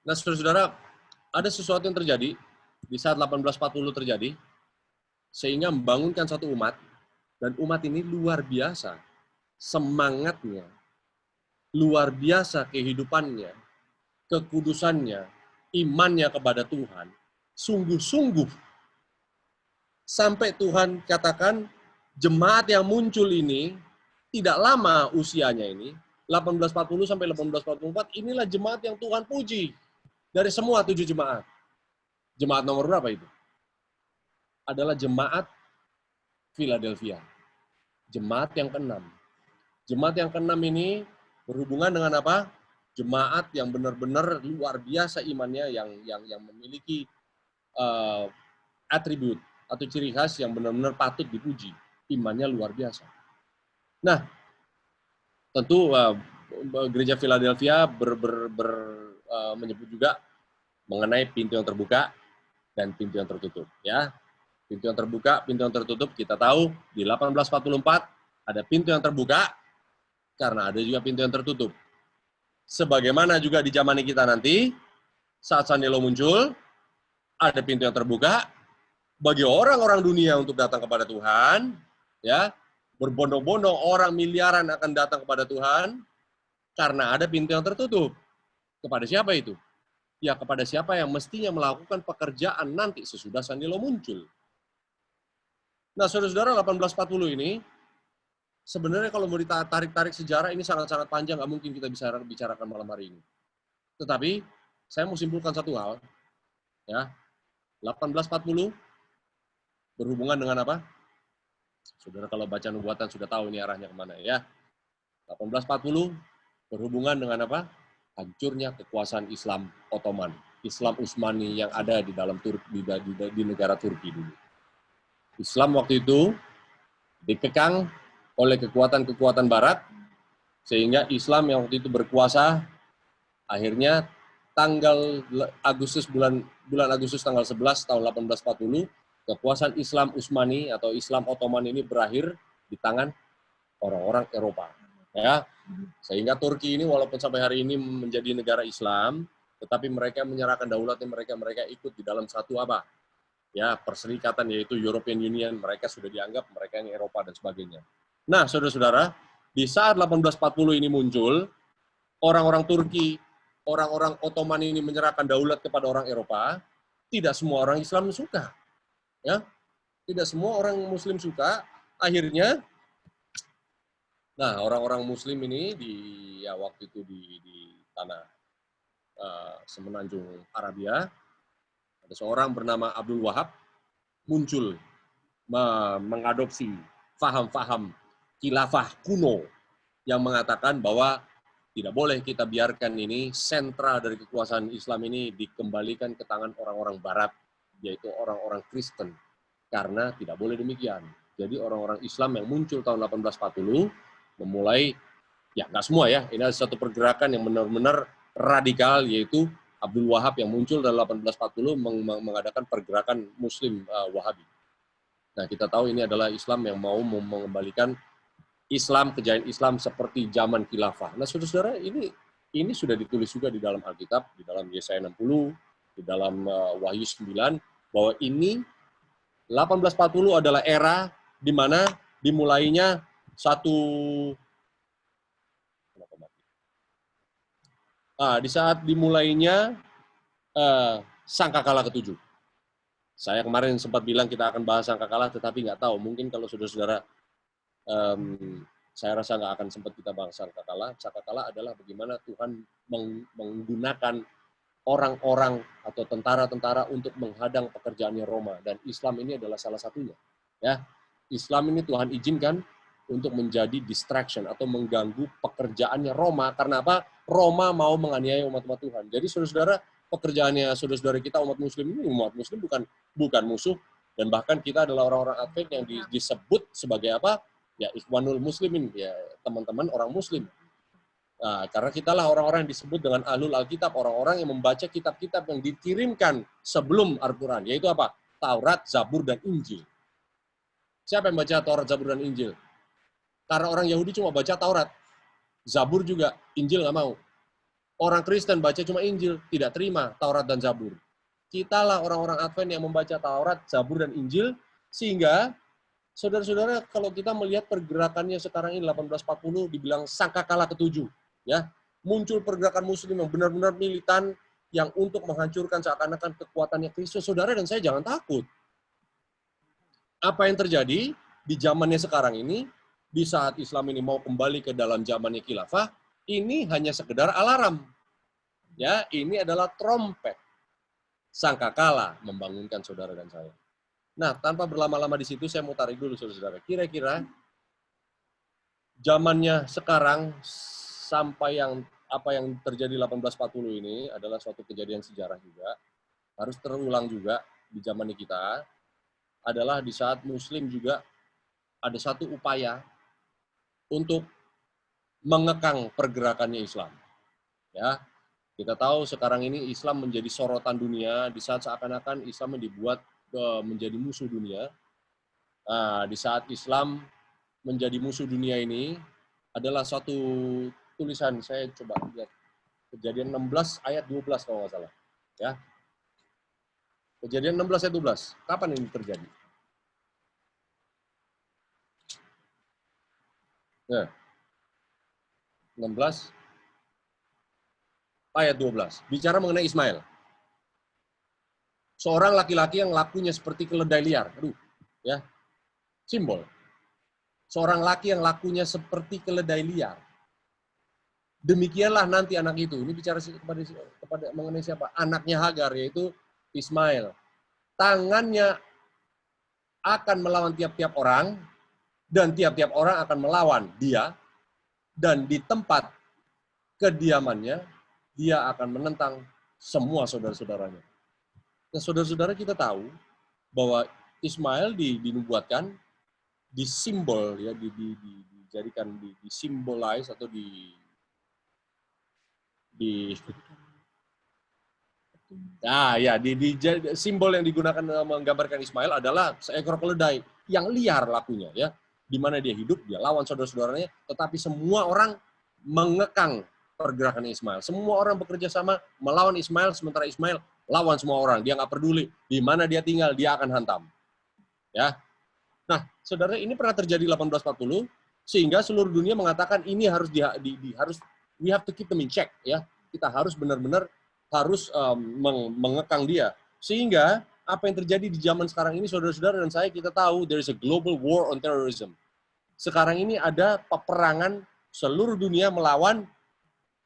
Nah, saudara-saudara, ada sesuatu yang terjadi di saat 1840 terjadi, sehingga membangunkan satu umat, dan umat ini luar biasa semangatnya, luar biasa kehidupannya, kekudusannya, imannya kepada Tuhan, sungguh-sungguh. Sampai Tuhan katakan, jemaat yang muncul ini, tidak lama usianya ini, 1840 sampai 1844, inilah jemaat yang Tuhan puji. Dari semua 7 jemaat. Jemaat nomor berapa itu? Adalah jemaat Philadelphia. Jemaat yang ke-6. Jemaat yang ke-6 ini berhubungan dengan apa? Jemaat yang benar-benar luar biasa imannya, yang memiliki atribut atau ciri khas yang benar-benar patut dipuji. Imannya luar biasa. Nah, tentu gereja Philadelphia menyebut juga mengenai pintu yang terbuka dan pintu yang tertutup. Ya, pintu yang terbuka, pintu yang tertutup. Kita tahu di 1844 ada pintu yang terbuka karena ada juga pintu yang tertutup. Sebagaimana juga di zaman kita nanti, saat Sanelo muncul, ada pintu yang terbuka bagi orang-orang dunia untuk datang kepada Tuhan, ya, berbondong-bondong orang miliaran akan datang kepada Tuhan karena ada pintu yang tertutup. Kepada siapa itu? Ya, kepada siapa yang mestinya melakukan pekerjaan nanti sesudah Sanelo muncul. Nah, saudara-saudara, 1840 ini sebenarnya kalau mau ditarik-tarik sejarah ini sangat-sangat panjang, nggak mungkin kita bisa bicarakan malam hari ini. Tetapi saya mau simpulkan satu hal, ya. 1840 berhubungan dengan apa? Saudara kalau baca nubuatan sudah tahu ini arahnya kemana, ya. 1840 berhubungan dengan apa? Hancurnya kekuasaan Islam Ottoman, Islam Utsmani yang ada di dalam di negara Turki dulu. Islam waktu itu dikekang oleh kekuatan-kekuatan Barat, sehingga Islam yang waktu itu berkuasa akhirnya bulan Agustus tanggal 11 tahun 1840 kekuasaan Islam Utsmani atau Islam Ottoman ini berakhir di tangan orang-orang Eropa. Ya, sehingga Turki ini walaupun sampai hari ini menjadi negara Islam, tetapi mereka menyerahkan daulatnya, mereka ikut di dalam satu apa? Ya, perserikatan yaitu European Union, mereka sudah dianggap mereka yang Eropa dan sebagainya. Nah, saudara-saudara, di saat 1840 ini muncul, orang-orang Turki, orang-orang Ottoman ini menyerahkan daulat kepada orang Eropa, tidak semua orang Islam suka. Ya, tidak semua orang Muslim suka. Akhirnya, nah orang-orang Muslim ini waktu itu di tanah semenanjung Arabia, ada seorang bernama Abdul Wahab muncul mengadopsi faham-faham khilafah kuno yang mengatakan bahwa tidak boleh kita biarkan ini sentra dari kekuasaan Islam ini dikembalikan ke tangan orang-orang Barat, yaitu orang-orang Kristen. Karena tidak boleh demikian. Jadi orang-orang Islam yang muncul tahun 1840 memulai, ya nggak semua ya, ini ada satu pergerakan yang benar-benar radikal, yaitu Abdul Wahab yang muncul dalam 1840 mengadakan pergerakan Muslim Wahabi. Nah, kita tahu ini adalah Islam yang mau mengembalikan Islam, kejayaan Islam seperti zaman khilafah. Nah, saudara-saudara, ini sudah ditulis juga di dalam Alkitab, di dalam Yesaya 60, di dalam Wahyu 9, bahwa ini 1840 adalah era di mana dimulainya di saat dimulainya sangkakala ketujuh. Saya kemarin sempat bilang kita akan bahas sangkakala, tetapi nggak tahu. Mungkin kalau saudara-saudara, saya rasa nggak akan sempat kita bahas sangkakala. Sangkakala adalah bagaimana Tuhan menggunakan orang-orang atau tentara-tentara untuk menghadang pekerjaannya Roma, dan Islam ini adalah salah satunya. Ya, Islam ini Tuhan izinkan untuk menjadi distraction atau mengganggu pekerjaannya Roma. Karena apa? Roma mau menganiaya umat-umat Tuhan. Jadi saudara-saudara, pekerjaannya saudara-saudara kita umat Muslim ini, umat Muslim bukan musuh, dan bahkan kita adalah orang-orang Advent yang disebut sebagai apa? Ya, Ikhwanul Muslimin, ya teman-teman orang Muslim. Nah, karena kitalah orang-orang yang disebut dengan Ahlul Alkitab, orang-orang yang membaca kitab-kitab yang dikirimkan sebelum Al-Quran, yaitu apa? Taurat, Zabur, dan Injil. Siapa yang baca Taurat, Zabur, dan Injil? Karena orang Yahudi cuma baca Taurat, Zabur juga, Injil nggak mau. Orang Kristen baca cuma Injil, tidak terima Taurat dan Zabur. Kitalah orang-orang Advent yang membaca Taurat, Zabur, dan Injil, sehingga saudara-saudara, kalau kita melihat pergerakannya sekarang ini 1840 dibilang sangkakala ketujuh, ya, muncul pergerakan Muslim yang benar-benar militan yang untuk menghancurkan seakan-akan kekuatannya Kristus. Saudara dan saya jangan takut. Apa yang terjadi di zamannya sekarang ini, di saat Islam ini mau kembali ke dalam zamannya khilafah, ini hanya sekedar alarm. Ya, ini adalah trompet. Sangkakala membangunkan saudara dan saya. Nah, tanpa berlama-lama di situ, saya mau tarik dulu, saudara-saudara. Kira-kira zamannya sekarang sampai apa yang terjadi 1840 ini adalah suatu kejadian sejarah juga. Harus terulang juga di zaman kita. Adalah di saat Muslim juga ada satu upaya untuk mengekang pergerakannya Islam. Ya, kita tahu sekarang ini Islam menjadi sorotan dunia di saat seakan-akan Islam dibuat menjadi musuh dunia. Nah, di saat Islam menjadi musuh dunia ini adalah satu tulisan, saya coba lihat Kejadian 16 ayat 12 kalau nggak salah. Ya. Kejadian 16 ayat 12. Kapan ini terjadi? Nah, 16 ayat 12. Bicara mengenai Ismail. Seorang laki-laki yang lakunya seperti keledai liar. Aduh, ya. Simbol. Seorang laki yang lakunya seperti keledai liar. Demikianlah nanti anak itu. Ini bicara kepada mengenai siapa? Anaknya Hagar, yaitu Ismail. Tangannya akan melawan tiap-tiap orang, dan tiap-tiap orang akan melawan dia, dan di tempat kediamannya, dia akan menentang semua saudara-saudaranya. Nah, saudara-saudara kita tahu bahwa Ismail dinubuatkan, disimbol, ya, dijadikan, disimbolize atau simbol yang digunakan menggambarkan Ismail adalah seekor keledai yang liar lakunya, ya, di mana dia hidup, dia lawan saudara-saudaranya, tetapi semua orang mengekang pergerakan Ismail. Semua orang bekerja sama melawan Ismail, sementara Ismail lawan semua orang. Dia nggak peduli di mana dia tinggal, dia akan hantam. Ya. Nah, saudara, ini pernah terjadi 1840, sehingga seluruh dunia mengatakan ini harus we have to keep them in check, ya. Kita harus benar-benar harus mengekang dia. Sehingga apa yang terjadi di zaman sekarang ini, saudara-saudara dan saya, kita tahu there is a global war on terrorism. Sekarang ini ada peperangan seluruh dunia melawan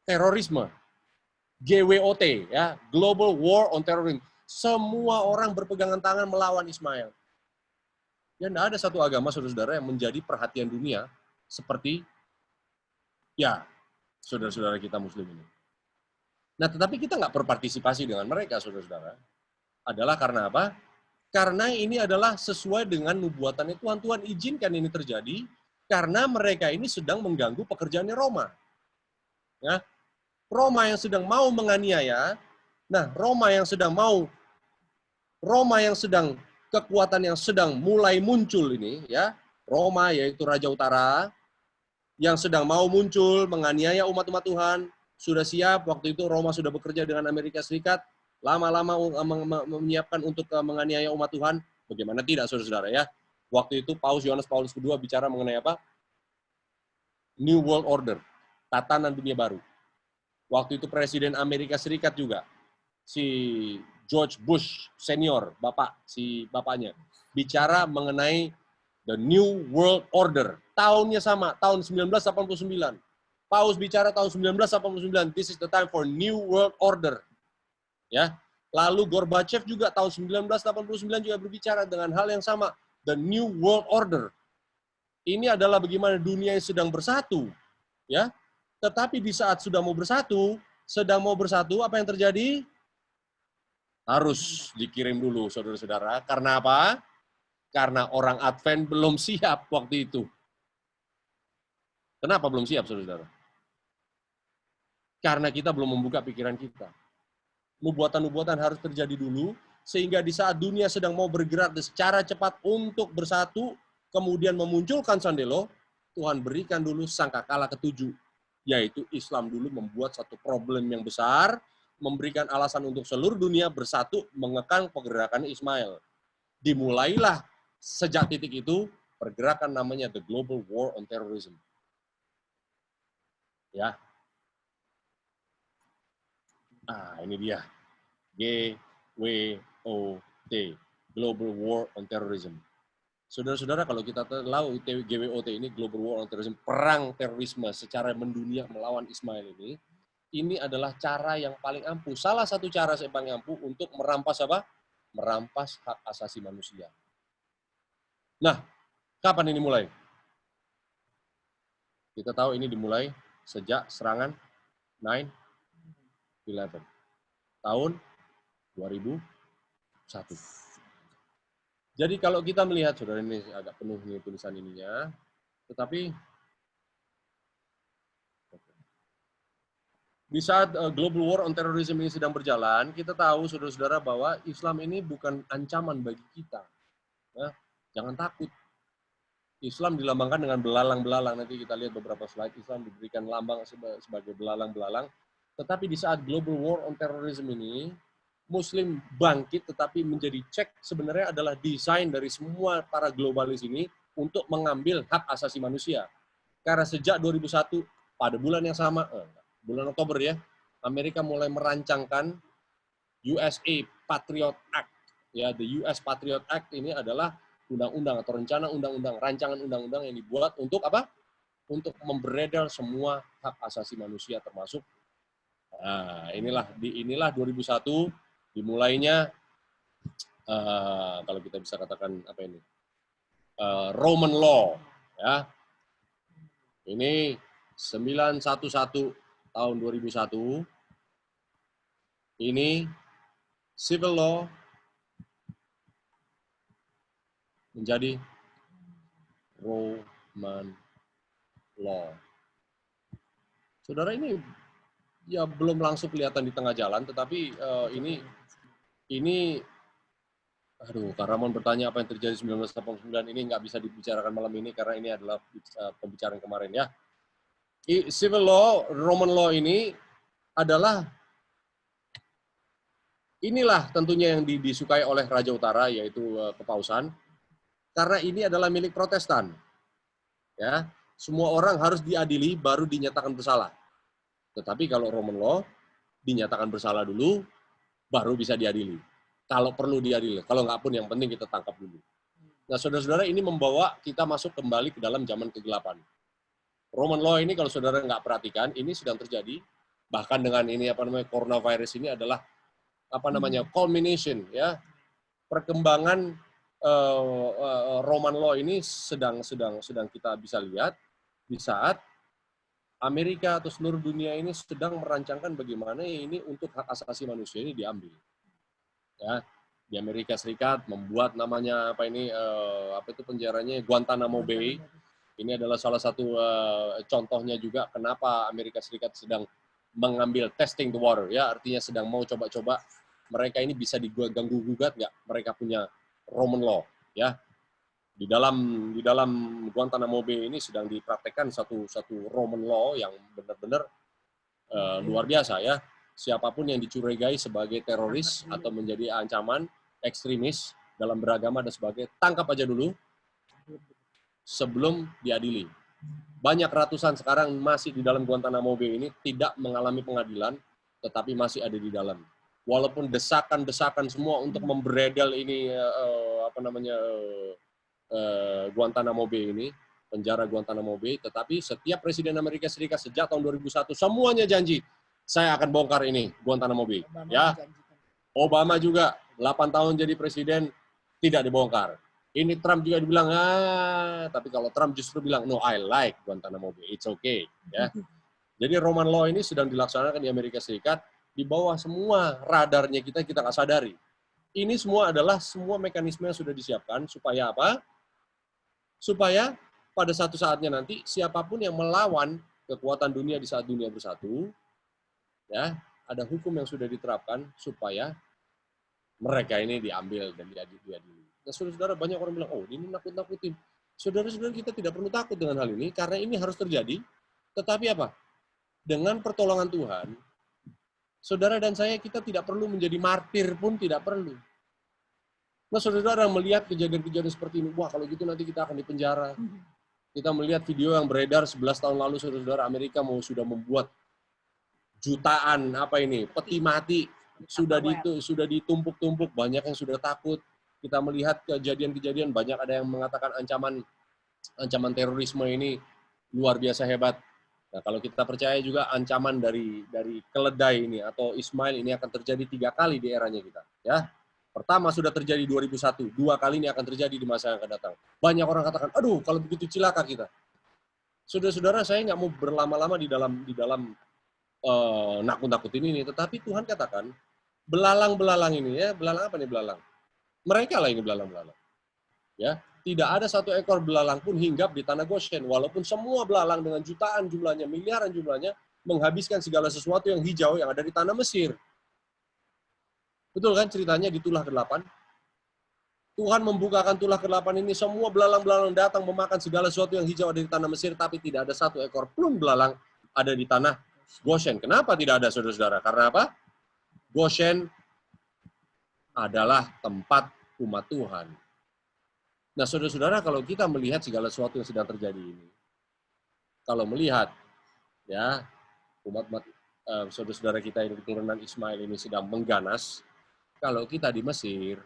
terorisme. GWOT, ya, Global War on Terrorism. Semua orang berpegangan tangan melawan Ismail. Ya, tidak ada satu agama, saudara-saudara, yang menjadi perhatian dunia seperti, ya, saudara-saudara kita Muslim ini. Nah, tetapi kita nggak berpartisipasi dengan mereka, saudara-saudara. Adalah karena apa? Karena ini adalah sesuai dengan nubuatannya Tuhan. Tuhan izinkan ini terjadi karena mereka ini sedang mengganggu pekerjaannya Roma. Ya, Roma yang sedang mau menganiaya, nah, Roma yang sedang kekuatan yang sedang mulai muncul ini, ya, Roma yaitu Raja Utara, yang sedang mau muncul menganiaya umat-umat Tuhan, sudah siap. Waktu itu Roma sudah bekerja dengan Amerika Serikat, lama-lama menyiapkan untuk menganiaya umat Tuhan. Bagaimana tidak, saudara-saudara, ya? Waktu itu Yohanes Paulus II bicara mengenai apa? New World Order, tatanan dunia baru. Waktu itu Presiden Amerika Serikat juga, si George Bush senior, bapaknya, bicara mengenai the New World Order. Tahunnya sama, tahun 1989. Paus bicara tahun 1989, this is the time for New World Order. Ya. Lalu Gorbachev juga tahun 1989 juga berbicara dengan hal yang sama, the New World Order. Ini adalah bagaimana dunia yang sedang bersatu, ya. Tetapi di saat sedang mau bersatu, apa yang terjadi? Harus dikirim dulu, saudara-saudara. Karena apa? Karena orang Advent belum siap waktu itu. Kenapa belum siap, saudara-saudara? Karena kita belum membuka pikiran kita. Nubuatan-nubuatan harus terjadi dulu, sehingga di saat dunia sedang mau bergerak secara cepat untuk bersatu, kemudian memunculkan Sandelo, Tuhan berikan dulu sangkakala ketujuh, yaitu Islam dulu membuat satu problem yang besar, memberikan alasan untuk seluruh dunia bersatu mengekang pergerakan Ismail. Dimulailah sejak titik itu pergerakan namanya the Global War on Terrorism. Ya. Ah, ini dia. GWOT, Global War on Terrorism. Saudara-saudara, kalau kita tahu GWOT ini, Global War on Terrorism, perang terorisme secara mendunia melawan Ismail ini adalah cara yang paling ampuh. Salah satu cara yang paling ampuh untuk merampas apa? Merampas hak asasi manusia. Nah, kapan ini mulai? Kita tahu ini dimulai sejak serangan 9/11. Tahun 2001. Jadi kalau kita melihat, saudara, ini agak penuh nih tulisan ininya, tetapi Di saat global war on terrorism ini sedang berjalan, kita tahu saudara-saudara bahwa Islam ini bukan ancaman bagi kita. Ya, jangan takut. Islam dilambangkan dengan belalang-belalang. Nanti kita lihat beberapa slide. Islam diberikan lambang sebagai belalang-belalang. Tetapi di saat global war on terrorism ini, Muslim bangkit, tetapi menjadi cek sebenarnya adalah desain dari semua para globalis ini untuk mengambil hak asasi manusia. Karena sejak 2001, pada bulan yang sama, bulan Oktober ya, Amerika mulai merancangkan USA Patriot Act. Ya, the US Patriot Act ini adalah undang-undang atau rencana undang-undang, rancangan undang-undang yang dibuat untuk apa? Untuk memberedar semua hak asasi manusia termasuk. Nah, inilah 2001 dimulainya kalau kita bisa katakan apa ini? Roman Law, ya. Ini 911 tahun 2001. Ini civil law menjadi Roman Law. Saudara, ini ya belum langsung kelihatan di tengah jalan, tetapi ini aduh, Kak Ramon bertanya apa yang terjadi 1989 ini nggak bisa dibicarakan malam ini karena ini adalah pembicaraan kemarin ya. Civil law, Roman law ini adalah inilah tentunya yang disukai oleh Raja Utara yaitu Kepausan karena ini adalah milik Protestan. Ya, semua orang harus diadili baru dinyatakan bersalah. Tetapi kalau Roman law dinyatakan bersalah dulu baru bisa diadili. Kalau perlu diadili, kalau nggak pun yang penting kita tangkap dulu. Nah, saudara-saudara, ini membawa kita masuk kembali ke dalam zaman kegelapan. Roman law ini kalau saudara nggak perhatikan, ini sedang terjadi. Bahkan dengan ini coronavirus ini adalah culmination ya, perkembangan Roman law ini sedang kita bisa lihat di saat Amerika atau seluruh dunia ini sedang merancangkan bagaimana ini untuk hak asasi manusia ini diambil. Ya, di Amerika Serikat membuat namanya penjaranya Guantanamo Bay. Ini adalah salah satu contohnya juga kenapa Amerika Serikat sedang mengambil testing the water, ya, artinya sedang mau coba-coba mereka ini bisa diganggu gugat nggak, mereka punya Roman law, ya. Di dalam Guantanamo Bay ini sedang dipraktekkan satu Roman law yang benar-benar luar biasa, ya. Siapapun yang dicurigai sebagai teroris atau menjadi ancaman ekstremis dalam beragama dan sebagainya, tangkap aja dulu sebelum diadili. Banyak ratusan sekarang masih di dalam Guantanamo Bay ini tidak mengalami pengadilan, tetapi masih ada di dalam. Walaupun desakan-desakan semua untuk memberedel ini Guantanamo Bay ini, penjara Guantanamo Bay, tetapi setiap presiden Amerika Serikat sejak tahun 2001 semuanya janji, saya akan bongkar ini Guantanamo Bay. Ya, Obama juga 8 tahun jadi presiden tidak dibongkar. Ini Trump juga dibilang, tapi kalau Trump justru bilang, no, I like Guantanamo Bay, it's okay. Ya. Jadi Roman law ini sedang dilaksanakan di Amerika Serikat, di bawah semua radarnya kita nggak sadari. Ini semua adalah semua mekanisme yang sudah disiapkan supaya apa? Supaya pada satu saatnya nanti siapapun yang melawan kekuatan dunia di saat dunia bersatu, ya, ada hukum yang sudah diterapkan supaya mereka ini diambil dan diadili. Nah, saudara-saudara, banyak orang bilang, oh, ini nakut-nakutin. Saudara-saudara, kita tidak perlu takut dengan hal ini karena ini harus terjadi. Tetapi apa? Dengan pertolongan Tuhan, saudara dan saya, kita tidak perlu menjadi martir pun tidak perlu. Nah, saudara-saudara melihat kejadian-kejadian seperti ini, wah, kalau gitu nanti kita akan dipenjara. Kita melihat video yang beredar 11 tahun lalu, saudara-saudara, Amerika sudah membuat jutaan peti mati sudah ditumpuk-tumpuk, banyak yang sudah takut. Kita melihat kejadian-kejadian, banyak ada yang mengatakan ancaman terorisme ini luar biasa hebat. Nah, kalau kita percaya juga ancaman dari keledai ini atau Ismail ini akan terjadi 3 kali di eranya kita, ya. Pertama sudah terjadi 2001, 2 kali ini akan terjadi di masa yang akan datang. Banyak orang katakan, aduh, kalau begitu cilaka kita. Saudara-saudara, saya nggak mau berlama-lama di dalam nakut-nakutin ini, tetapi Tuhan katakan belalang-belalang ini, ya, belalang apa nih belalang? Mereka lah ini belalang-belalang. Ya, tidak ada satu ekor belalang pun hinggap di tanah Goshen, walaupun semua belalang dengan jutaan jumlahnya, miliaran jumlahnya menghabiskan segala sesuatu yang hijau yang ada di tanah Mesir. Betul kan ceritanya di tulah ke-8? Tuhan membukakan tulah ke-8 ini, semua belalang-belalang datang memakan segala sesuatu yang hijau ada di tanah Mesir, tapi tidak ada satu ekor pun belalang ada di tanah Goshen. Kenapa tidak ada, saudara-saudara? Karena apa? Goshen adalah tempat umat Tuhan. Nah, saudara-saudara, kalau kita melihat segala sesuatu yang sedang terjadi ini, kalau melihat ya umat-umat saudara-saudara kita yang keturunan Ismail ini sedang mengganas, kalau kita di Mesir,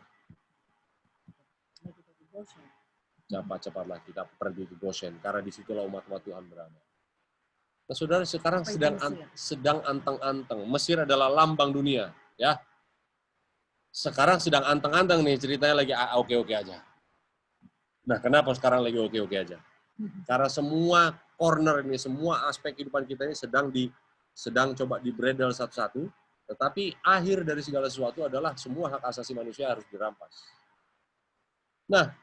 cepatlah kita pergi ke Goshen, karena disitulah umat-umat Tuhan berada. Nah, saudara, sekarang sedang anteng-anteng. Mesir adalah lambang dunia, ya. Sekarang sedang anteng-anteng nih, ceritanya lagi oke-oke aja. Nah, kenapa sekarang lagi oke-oke aja? Karena semua corner ini, semua aspek kehidupan kita ini sedang coba dibredel satu-satu, tetapi akhir dari segala sesuatu adalah semua hak asasi manusia harus dirampas. Nah,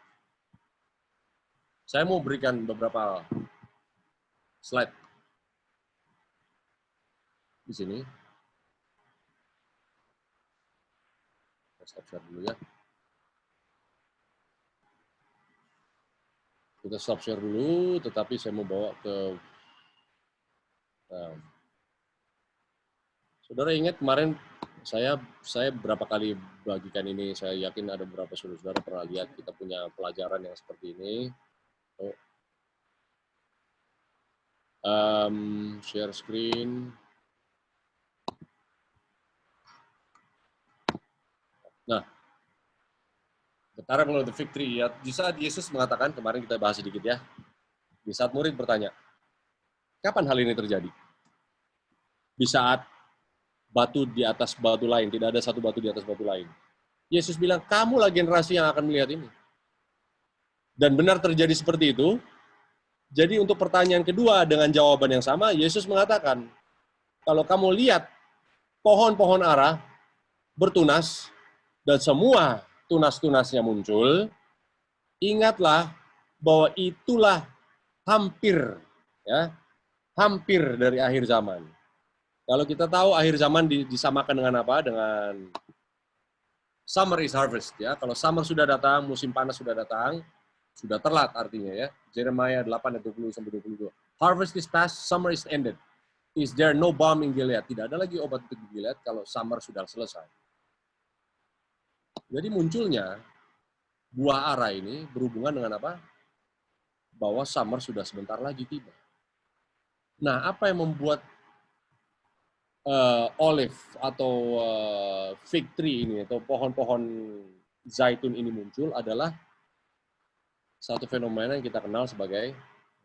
saya mau berikan beberapa slide di sini. Stop share dulu ya. Kita stop share dulu, tetapi saya mau bawa ke... saudara ingat kemarin saya berapa kali bagikan ini, saya yakin ada beberapa saudara pernah lihat kita punya pelajaran yang seperti ini. Share screen. Nah, the parable of the fig tree, ya, di saat Yesus mengatakan, kemarin kita bahas sedikit ya, di saat murid bertanya, kapan hal ini terjadi? Di saat batu di atas batu lain, tidak ada satu batu di atas batu lain. Yesus bilang, kamulah generasi yang akan melihat ini. Dan benar terjadi seperti itu. Jadi untuk pertanyaan kedua dengan jawaban yang sama, Yesus mengatakan, kalau kamu lihat pohon-pohon ara bertunas, dan semua tunas-tunasnya muncul, ingatlah bahwa itulah hampir dari akhir zaman. Kalau kita tahu akhir zaman disamakan dengan apa? Dengan summer is harvest, ya. Kalau summer sudah datang, musim panas sudah datang, sudah telat artinya, ya. Jeremiah 8 ayat 20 sampai 22. Harvest is past, summer is ended. Is there no balm in Gilead? Tidak ada lagi obat untuk Gilead kalau summer sudah selesai. Jadi munculnya buah ara ini berhubungan dengan apa? Bahwa summer sudah sebentar lagi tiba. Nah, apa yang membuat olive atau fig tree ini atau pohon-pohon zaitun ini muncul adalah satu fenomena yang kita kenal sebagai,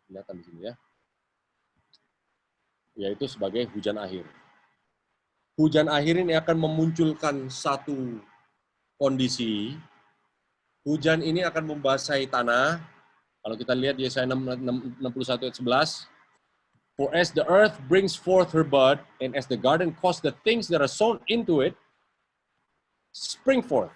kelihatan di sini ya, yaitu sebagai hujan akhir. Hujan akhir ini akan memunculkan satu kondisi, hujan ini akan membasahi tanah. Kalau kita lihat di Yesaya 61 ayat 11, for as the earth brings forth her bud, and as the garden causes the things that are sown into it, spring forth.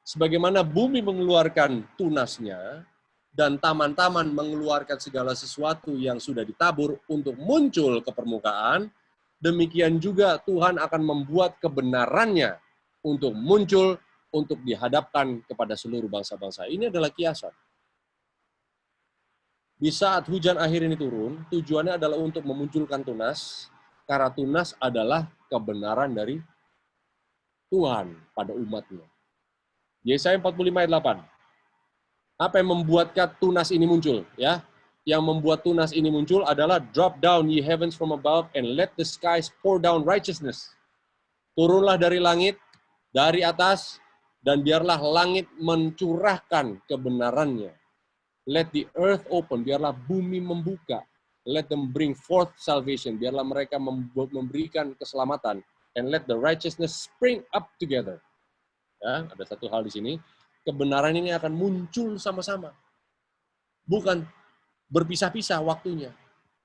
Sebagaimana bumi mengeluarkan tunasnya, dan taman-taman mengeluarkan segala sesuatu yang sudah ditabur untuk muncul ke permukaan, demikian juga Tuhan akan membuat kebenarannya untuk muncul, untuk dihadapkan kepada seluruh bangsa-bangsa. Ini adalah kiasan. Di saat hujan akhir ini turun, tujuannya adalah untuk memunculkan tunas, karena tunas adalah kebenaran dari Tuhan pada umatnya. Yesaya 45 ayat 8. Apa yang membuatkan tunas ini muncul? Ya, yang membuat tunas ini muncul adalah drop down ye heavens from above and let the skies pour down righteousness. Turunlah dari langit, dari atas, dan biarlah langit mencurahkan kebenarannya. Let the earth open, biarlah bumi membuka. Let them bring forth salvation, biarlah mereka memberikan keselamatan. And let the righteousness spring up together. Ya, ada satu hal di sini, kebenaran ini akan muncul sama-sama. Bukan berpisah-pisah waktunya,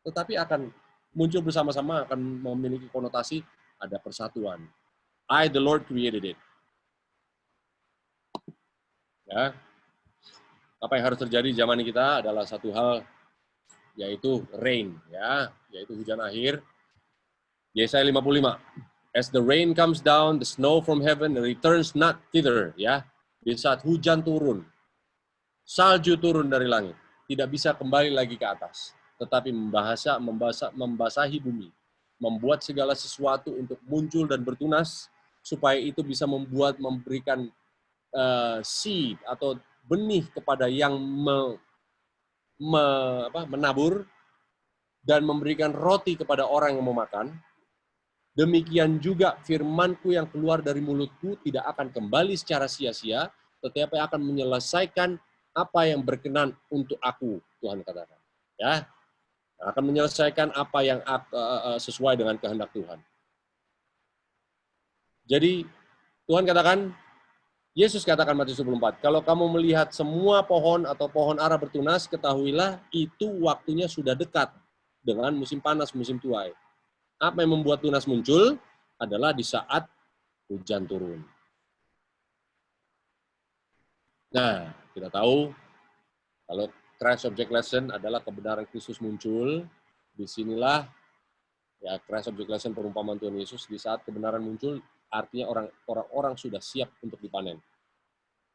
tetapi akan muncul bersama-sama, akan memiliki konotasi ada persatuan. I, the Lord, created it. Ya. Apa yang harus terjadi di zaman kita adalah satu hal, yaitu rain, ya, yaitu hujan akhir. Yesaya 55. As the rain comes down, the snow from heaven returns not thither. Ya, di saat hujan turun, salju turun dari langit, tidak bisa kembali lagi ke atas, tetapi membasahi bumi, membuat segala sesuatu untuk muncul dan bertunas, supaya itu bisa memberikan seed atau benih kepada yang menabur, dan memberikan roti kepada orang yang memakan. Demikian juga firmanku yang keluar dari mulutku tidak akan kembali secara sia-sia, tetapi akan menyelesaikan apa yang berkenan untuk aku, Tuhan katakan. Ya, akan menyelesaikan apa yang sesuai dengan kehendak Tuhan. Jadi Tuhan katakan, Yesus katakan Matius 24, kalau kamu melihat semua pohon atau pohon ara bertunas, ketahuilah itu waktunya sudah dekat dengan musim panas, musim tuai. Apa yang membuat tunas muncul adalah di saat hujan turun. Nah, kita tahu kalau Christ Object Lesson adalah kebenaran Kristus muncul, disinilah ya Christ Object Lesson perumpamaan Tuhan Yesus, di saat kebenaran muncul artinya orang-orang sudah siap untuk dipanen.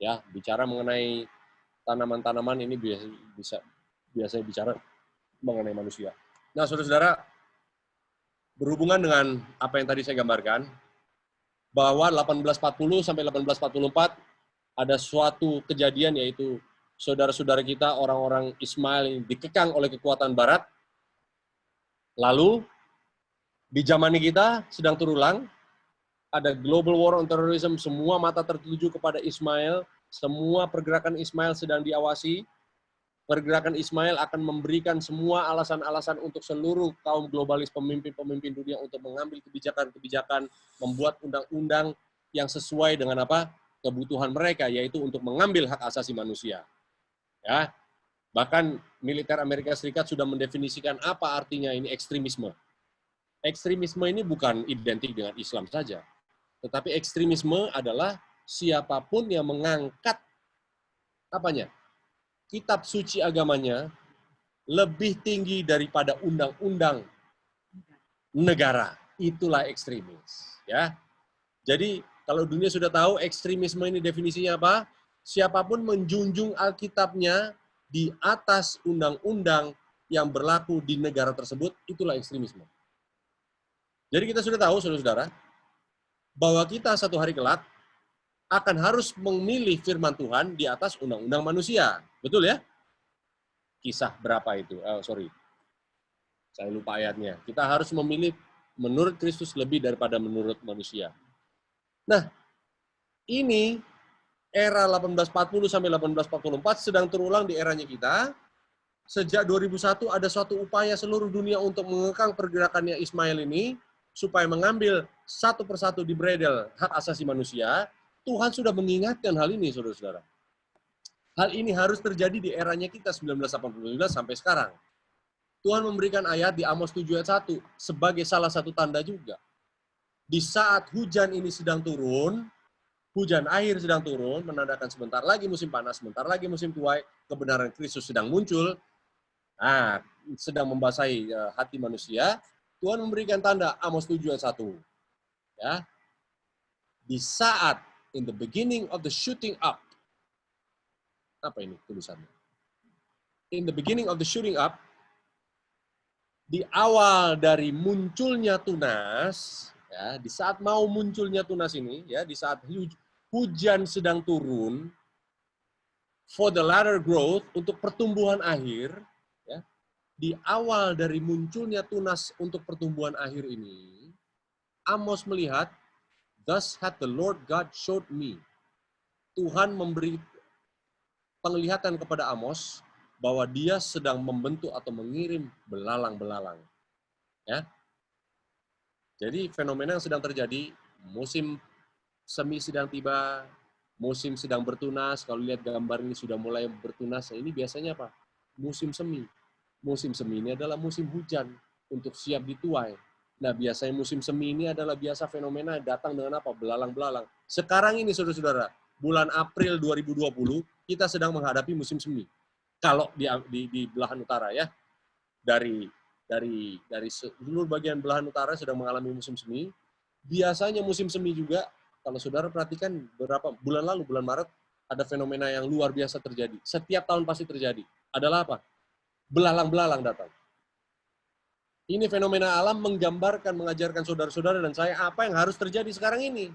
Ya, bicara mengenai tanaman-tanaman ini biasanya bicara mengenai manusia. Nah, saudara-saudara, berhubungan dengan apa yang tadi saya gambarkan, bahwa 1840 sampai 1844 ada suatu kejadian, yaitu saudara-saudara kita, orang-orang Ismail yang dikekang oleh kekuatan barat. Lalu, di zaman kita sedang terulang, ada global war on terrorism, semua mata tertuju kepada Ismail, semua pergerakan Ismail sedang diawasi. Pergerakan Ismail akan memberikan semua alasan-alasan untuk seluruh kaum globalis, pemimpin-pemimpin dunia untuk mengambil kebijakan-kebijakan, membuat undang-undang yang sesuai dengan apa? Kebutuhan mereka, yaitu untuk mengambil hak asasi manusia. Ya. Bahkan militer Amerika Serikat sudah mendefinisikan apa artinya ini ekstremisme. Ekstremisme ini bukan identik dengan Islam saja, tetapi ekstremisme adalah siapapun yang mengangkat apanya? Kitab suci agamanya lebih tinggi daripada undang-undang negara. Itulah ekstremis. Ya. Jadi kalau dunia sudah tahu ekstremisme ini definisinya apa? Siapapun menjunjung Alkitabnya di atas undang-undang yang berlaku di negara tersebut, itulah ekstremisme. Jadi kita sudah tahu, saudara-saudara, bahwa kita satu hari kelak akan harus memilih firman Tuhan di atas undang-undang manusia. Betul ya? Kisah berapa itu? Saya lupa ayatnya. Kita harus memilih menurut Kristus lebih daripada menurut manusia. Nah, ini era 1840 sampai 1844 sedang terulang di eranya kita. Sejak 2001 ada suatu upaya seluruh dunia untuk mengekang pergerakannya Ismail ini, supaya mengambil satu persatu di bredel hak asasi manusia. Tuhan sudah mengingatkan hal ini, saudara-saudara. Hal ini harus terjadi di eranya kita 1989 sampai sekarang. Tuhan memberikan ayat di Amos 7 ayat 1 sebagai salah satu tanda juga. Di saat hujan ini sedang turun, hujan air sedang turun, menandakan sebentar lagi musim panas, sebentar lagi musim tuai, kebenaran Kristus sedang muncul, sedang membasahi hati manusia. Tuhan memberikan tanda Amos 7 ayat 1. Ya. Di saat in the beginning of the shooting up. Apa ini tulisannya? In the beginning of the shooting up, di awal dari munculnya tunas, ya, di saat mau munculnya tunas ini, ya, di saat hujan sedang turun, for the latter growth, untuk pertumbuhan akhir, ya, di awal dari munculnya tunas untuk pertumbuhan akhir ini, Amos melihat, thus hath the Lord God showed me. Tuhan memberi penglihatan kepada Amos bahwa dia sedang membentuk atau mengirim belalang-belalang. Ya. Jadi fenomena yang sedang terjadi, musim semi sedang tiba, musim sedang bertunas. Kalau lihat gambar ini sudah mulai bertunas. Ini biasanya apa? Musim semi. Musim semi ini adalah musim hujan untuk siap dituai. Nah, biasanya musim semi ini adalah biasa fenomena datang dengan apa? Belalang-belalang. Sekarang ini, saudara-saudara, bulan April 2020, kita sedang menghadapi musim semi. Kalau di belahan utara, ya. Dari dari seluruh bagian belahan utara sedang mengalami musim semi. Biasanya musim semi juga, kalau saudara perhatikan beberapa bulan lalu, bulan Maret, ada fenomena yang luar biasa terjadi. Setiap tahun pasti terjadi. Adalah apa? Belalang-belalang datang. Ini fenomena alam menggambarkan, mengajarkan saudara-saudara dan saya apa yang harus terjadi sekarang ini.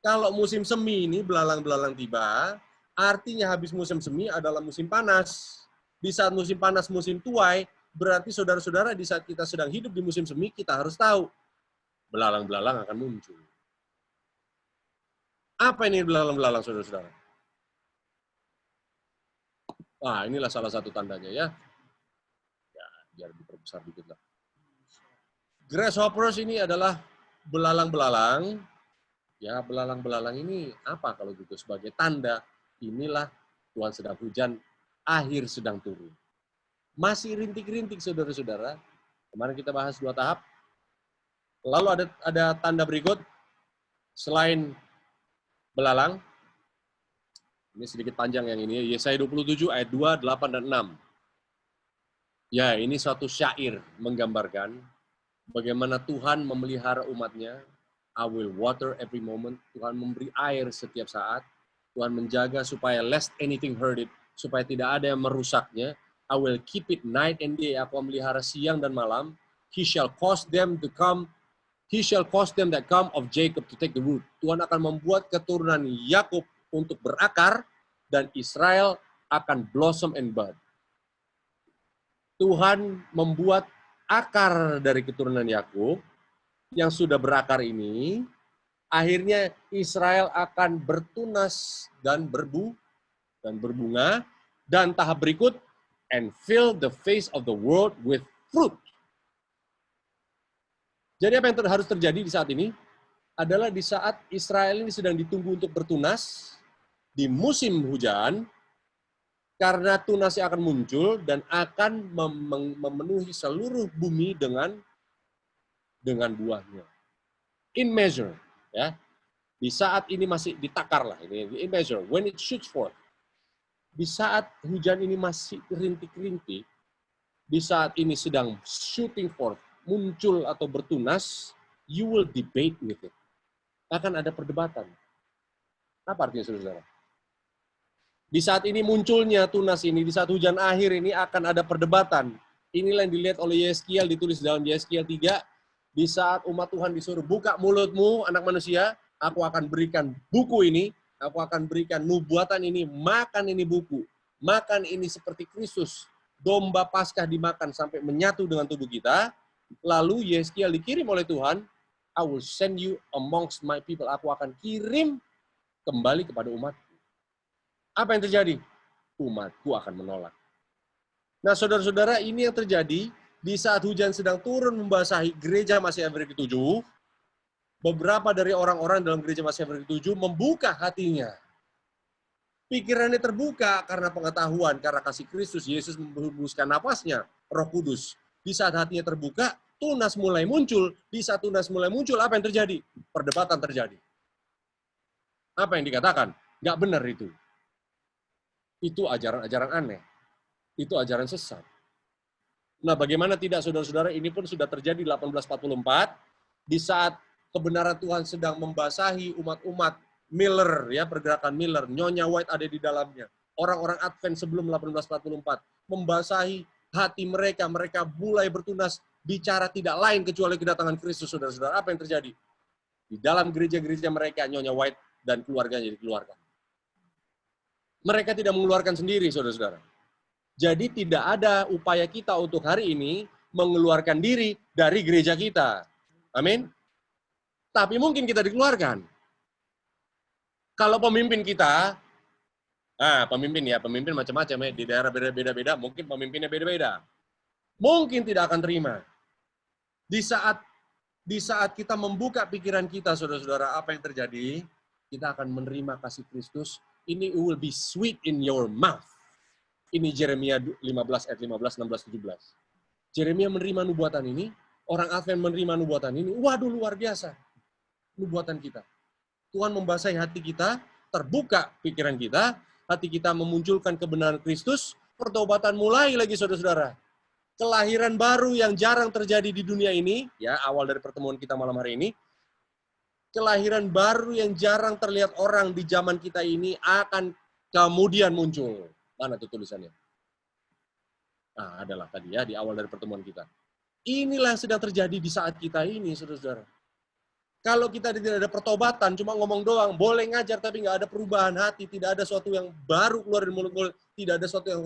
Kalau musim semi ini belalang-belalang tiba, artinya habis musim semi adalah musim panas. Di saat musim panas, musim tuai, berarti saudara-saudara di saat kita sedang hidup di musim semi, kita harus tahu belalang-belalang akan muncul. Apa ini belalang-belalang, saudara-saudara? Nah, inilah salah satu tandanya ya. Ya, biar diperbesar dikit lah. Grasshoppers ini adalah belalang-belalang. Ya, belalang-belalang ini apa kalau gitu? Sebagai tanda, inilah Tuhan sedang hujan, akhir sedang turun. Masih rintik-rintik, saudara-saudara. Kemarin kita bahas 2 tahap. Lalu ada tanda berikut, selain belalang, ini sedikit panjang yang ini, Yesaya 27 ayat 2, 8, dan 6. Ya, ini suatu syair menggambarkan bagaimana Tuhan memelihara umatnya. I will water every moment. Tuhan memberi air setiap saat. Tuhan menjaga supaya lest anything hurt it, supaya tidak ada yang merusaknya. I will keep it night and day. Aku memelihara siang dan malam. He shall cause them to come. He shall cause them that come of Jacob to take the root. Tuhan akan membuat keturunan Yakub untuk berakar dan Israel akan blossom and bud. Tuhan membuat akar dari keturunan Yakub yang sudah berakar ini, akhirnya Israel akan bertunas dan berbunga, dan tahap berikut, and fill the face of the world with fruit. Jadi apa yang harus terjadi di saat ini? Adalah di saat Israel ini sedang ditunggu untuk bertunas, di musim hujan, karena tunasnya akan muncul dan akan memenuhi seluruh bumi dengan buahnya. In measure, ya. Di saat ini masih ditakar lah, ini in measure, when it shoots forth. Di saat hujan ini masih rintik-rintik, di saat ini sedang shooting forth, muncul atau bertunas, you will debate with it. Akan ada perdebatan. Apa artinya, saudara? Di saat ini munculnya tunas ini, di saat hujan akhir ini akan ada perdebatan. Inilah yang dilihat oleh Yeskiel, ditulis dalam Yeskiel 3. Di saat umat Tuhan disuruh, buka mulutmu, anak manusia, aku akan berikan buku ini, aku akan berikan nubuatan ini, makan ini buku. Makan ini seperti Kristus. Domba Paskah dimakan sampai menyatu dengan tubuh kita. Lalu Yeskiel dikirim oleh Tuhan, I will send you amongst my people. Aku akan kirim kembali kepada umat. Apa yang terjadi? Umatku akan menolak. Nah, saudara-saudara, ini yang terjadi di saat hujan sedang turun membasahi gereja Masih Evergreen 7. Beberapa dari orang-orang dalam gereja Masih Evergreen 7 membuka hatinya. Pikirannya terbuka karena pengetahuan, karena kasih Kristus. Yesus membuskan napasnya, Roh Kudus. Di saat hatinya terbuka, tunas mulai muncul. Di saat tunas mulai muncul, apa yang terjadi? Perdebatan terjadi. Apa yang dikatakan? Nggak benar itu. Itu ajaran-ajaran aneh. Itu ajaran sesat. Nah, bagaimana tidak, saudara-saudara, ini pun sudah terjadi 1844, di saat kebenaran Tuhan sedang membasahi umat-umat Miller, ya, pergerakan Miller, Nyonya White ada di dalamnya. Orang-orang Advent sebelum 1844, membasahi hati mereka, mereka mulai bertunas, bicara tidak lain kecuali kedatangan Kristus, saudara-saudara. Apa yang terjadi? Di dalam gereja-gereja mereka, Nyonya White dan keluarganya dikeluarkan. Mereka tidak mengeluarkan sendiri, saudara-saudara. Jadi tidak ada upaya kita untuk hari ini mengeluarkan diri dari gereja kita. Amin. Tapi mungkin kita dikeluarkan. Kalau pemimpin kita, pemimpin macam-macam ya, di daerah beda-beda, mungkin pemimpinnya beda-beda. Mungkin tidak akan terima. Di saat kita membuka pikiran kita, saudara-saudara, apa yang terjadi? Kita akan menerima kasih Kristus. Ini will be sweet in your mouth. Ini Jeremia 15 ayat 15, 16, 17. Jeremia menerima nubuatan ini, orang Advent menerima nubuatan ini. Waduh, luar biasa. Nubuatan kita. Tuhan membasahi hati kita, terbuka pikiran kita, hati kita memunculkan kebenaran Kristus, pertobatan mulai lagi, saudara-saudara. Kelahiran baru yang jarang terjadi di dunia ini, ya awal dari pertemuan kita malam hari ini, kelahiran baru yang jarang terlihat orang di zaman kita ini akan kemudian muncul. Mana tuh tulisannya? Nah, adalah tadi ya di awal dari pertemuan kita. Inilah yang sedang terjadi di saat kita ini, saudara-saudara. Kalau kita tidak ada pertobatan, cuma ngomong doang, boleh ngajar tapi nggak ada perubahan hati, tidak ada sesuatu yang baru keluar dari mulut, tidak ada sesuatu yang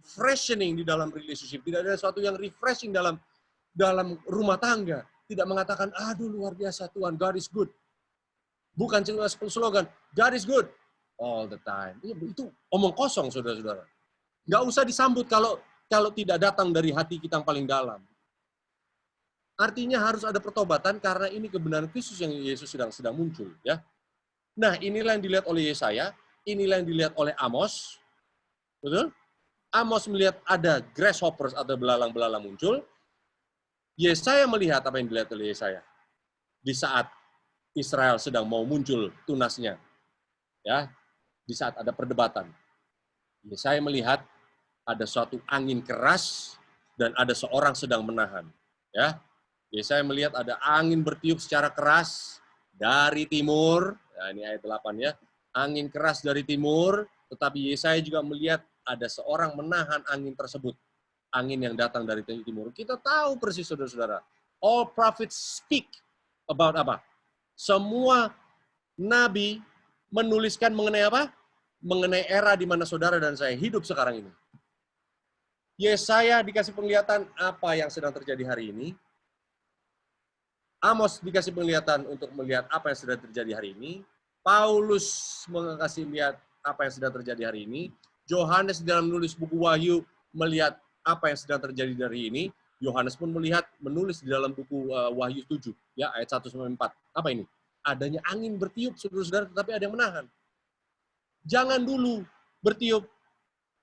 freshening di dalam relationship, tidak ada sesuatu yang refreshing dalam rumah tangga, tidak mengatakan, aduh luar biasa Tuhan, God is good. Bukan cuma slogan, God is good all the time. Itu omong kosong, saudara-saudara. Nggak usah disambut kalau tidak datang dari hati kita yang paling dalam. Artinya harus ada pertobatan karena ini kebenaran Kristus yang Yesus sedang muncul, ya. Nah, inilah yang dilihat oleh Yesaya, inilah yang dilihat oleh Amos. Betul? Amos melihat ada grasshoppers atau belalang-belalang muncul. Yesaya melihat apa yang dilihat oleh Yesaya. Di saat Israel sedang mau muncul tunasnya. Ya, di saat ada perdebatan. Yesaya melihat ada suatu angin keras dan ada seorang sedang menahan, ya. Yesaya melihat ada angin bertiup secara keras dari timur. Nah, ini ayat 8 ya. Angin keras dari timur, tetapi Yesaya juga melihat ada seorang menahan angin tersebut. Angin yang datang dari timur. Kita tahu persis, saudara-saudara. All prophets speak about apa? Semua nabi menuliskan mengenai apa? Mengenai era di mana saudara dan saya hidup sekarang ini. Yesaya dikasih penglihatan apa yang sedang terjadi hari ini. Amos dikasih penglihatan untuk melihat apa yang sedang terjadi hari ini. Paulus mengasih lihat apa yang sedang terjadi hari ini. Yohanes dalam menulis buku Wahyu melihat apa yang sedang terjadi hari ini. Yohanes pun menulis di dalam buku Wahyu 7, ya, ayat 1-4. Apa ini? Adanya angin bertiup, saudara-saudara, tetapi ada yang menahan. Jangan dulu bertiup,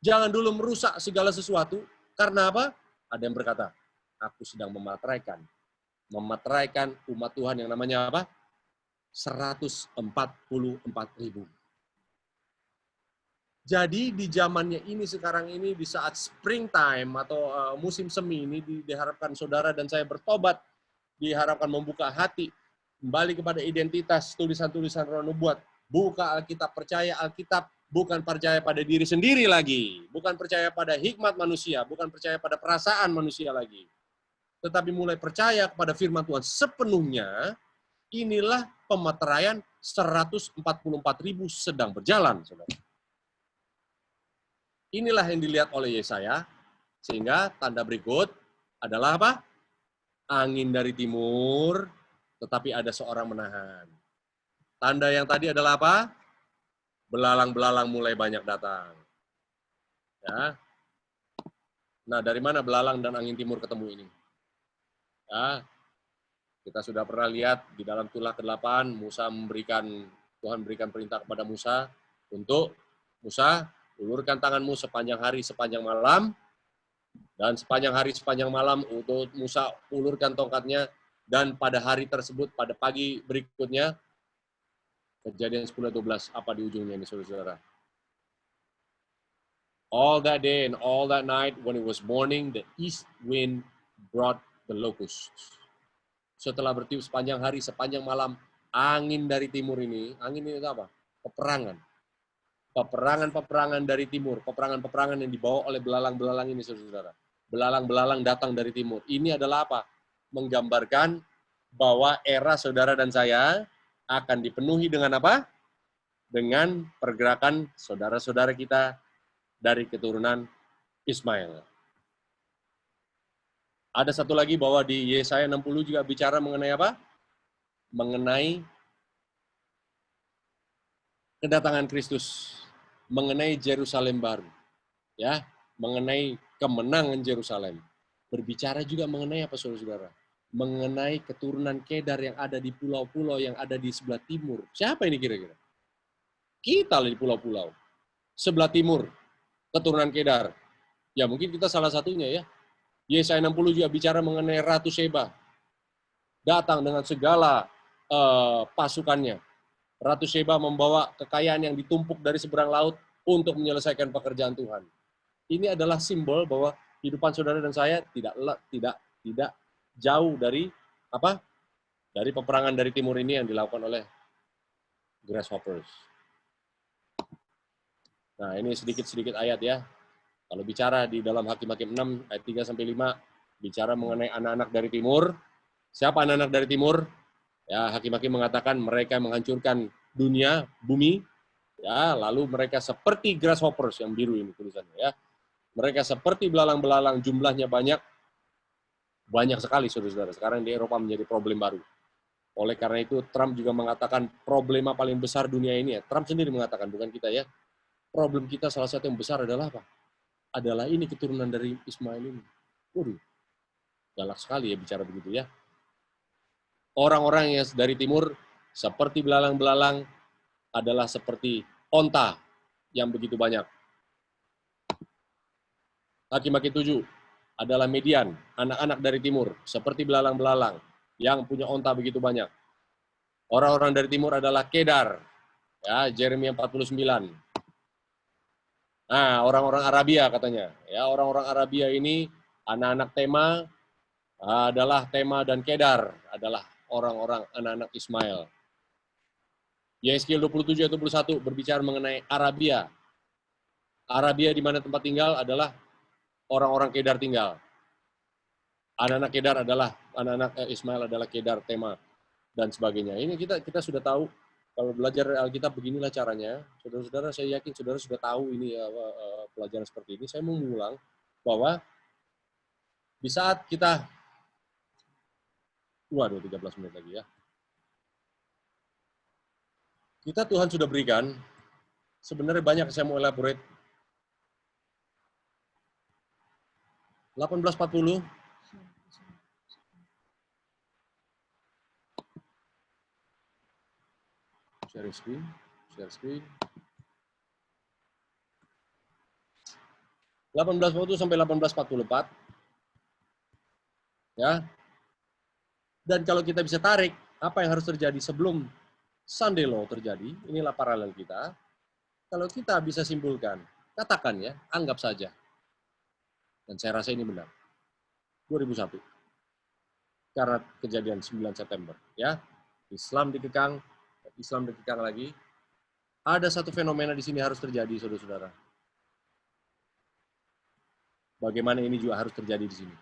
jangan dulu merusak segala sesuatu. Karena apa? Ada yang berkata, aku sedang memateraikan umat Tuhan yang namanya apa? 144.000. Jadi di zamannya ini sekarang ini di saat springtime atau musim semi ini diharapkan saudara dan saya bertobat, diharapkan membuka hati, kembali kepada identitas tulisan-tulisan roh nubuat, buka Alkitab, percaya Alkitab, bukan percaya pada diri sendiri lagi, bukan percaya pada hikmat manusia, bukan percaya pada perasaan manusia lagi. Tetapi mulai percaya kepada firman Tuhan sepenuhnya, inilah pemeteraian 144.000 sedang berjalan, saudara. Inilah yang dilihat oleh Yesaya, sehingga tanda berikut adalah apa? Angin dari timur, tetapi ada seorang menahan. Tanda yang tadi adalah apa? Belalang-belalang mulai banyak datang. Ya. Nah, dari mana belalang dan angin timur ketemu ini? Ya, kita sudah pernah lihat di dalam Tulah ke-8, Tuhan memberikan perintah kepada Musa untuk Musa, ulurkan tanganmu sepanjang hari, sepanjang malam, dan sepanjang hari, sepanjang malam untuk Musa ulurkan tongkatnya, dan pada hari tersebut, pada pagi berikutnya, Kejadian 10:12, apa di ujungnya ini, saudara-saudara? All that day and all that night, when it was morning, the east wind brought the locusts. Setelah bertiup sepanjang hari, sepanjang malam, angin dari timur ini, angin ini itu apa? Peperangan. Peperangan dari timur, peperangan yang dibawa oleh belalang-belalang ini, saudara-saudara. Belalang-belalang datang dari timur. Ini adalah apa? Menggambarkan bahwa era saudara dan saya akan dipenuhi dengan apa? Dengan pergerakan saudara-saudara kita dari keturunan Ismail. Ada satu lagi bahwa di Yesaya 60 juga bicara mengenai apa? Mengenai kedatangan Kristus, mengenai Yerusalem baru, ya, mengenai kemenangan Yerusalem. Berbicara juga mengenai apa, saudara-saudara? Mengenai keturunan Kedar yang ada di pulau-pulau yang ada di sebelah timur. Siapa ini kira-kira? Kita di pulau-pulau sebelah timur, keturunan Kedar. Ya mungkin kita salah satunya ya. Yesaya 60 juga bicara mengenai Ratu Sheba. Datang dengan segala pasukannya. Ratu Sheba membawa kekayaan yang ditumpuk dari seberang laut untuk menyelesaikan pekerjaan Tuhan. Ini adalah simbol bahwa Kehidupan saudara dan saya tidak jauh dari apa? Dari peperangan dari timur ini yang dilakukan oleh grasshoppers. Nah, ini sedikit-sedikit ayat ya. Kalau bicara di dalam Hakim-Hakim 6 ayat 3 sampai 5 bicara mengenai anak-anak dari timur. Siapa anak-anak dari timur? Ya, Hakim-Hakim mengatakan mereka menghancurkan dunia, bumi. Ya, lalu mereka seperti grasshoppers yang biru ini tulisannya ya. Mereka seperti belalang-belalang, jumlahnya banyak sekali saudara-saudara. Sekarang di Eropa menjadi problem baru. Oleh karena itu Trump juga mengatakan problema paling besar dunia ini ya. Trump sendiri mengatakan, bukan kita ya. Problem kita salah satu yang besar adalah apa? Adalah ini keturunan dari Ismail ini. Waduh, galak sekali ya bicara begitu ya. Orang-orang yang dari timur seperti belalang-belalang adalah seperti onta yang begitu banyak. Hakim-Hakim 7 adalah Median, anak-anak dari timur, seperti belalang-belalang yang punya onta begitu banyak. Orang-orang dari timur adalah Kedar, ya, Yeremia 49. Nah, orang-orang Arabia katanya, ya, orang-orang Arabia ini anak-anak Tema adalah Tema dan Kedar adalah orang-orang anak-anak Ismail. Yeskiel 27 ayat 21 berbicara mengenai Arabia. Arabia di mana tempat tinggal adalah orang-orang Kedar tinggal. Anak-anak Kedar adalah anak-anak Ismail adalah Kedar, Tema dan sebagainya. Ini kita sudah tahu kalau belajar Alkitab beginilah caranya. Saudara-saudara, saya yakin saudara sudah tahu ini pelajaran seperti ini. Saya mau mengulang bahwa di saat kita 13 menit lagi ya. Kita Tuhan sudah berikan sebenarnya banyak saya mau elaborate. 1840 share screen. 1840 sampai 1844. Ya. Dan kalau kita bisa tarik apa yang harus terjadi sebelum Sunday Law terjadi, inilah paralel kita. Kalau kita bisa simpulkan, katakan ya, anggap saja. Dan saya rasa ini benar. 2001. Karena kejadian 9 September, ya. Islam dikekang lagi. Ada satu fenomena di sini harus terjadi, saudara-saudara. Bagaimana ini juga harus terjadi di sini.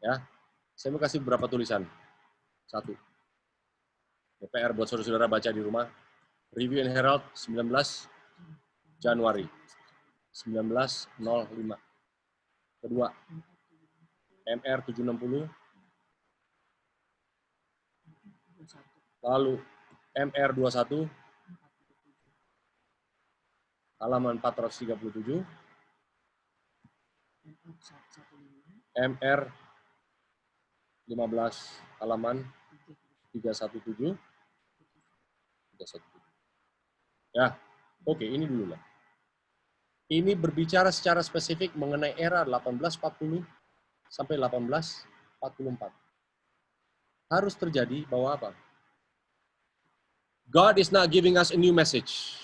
Ya. Saya mau kasih beberapa tulisan. 1. PR buat saudara-saudara baca di rumah. Review and Herald 19 Januari 1905. Kedua, MR 760. Lalu MR 21 halaman 437. MR 15 halaman 317. Ya, oke, ini dulu lah. Ini berbicara secara spesifik mengenai era 1840 sampai 1844. Harus terjadi bahwa apa? God is not giving us a new message.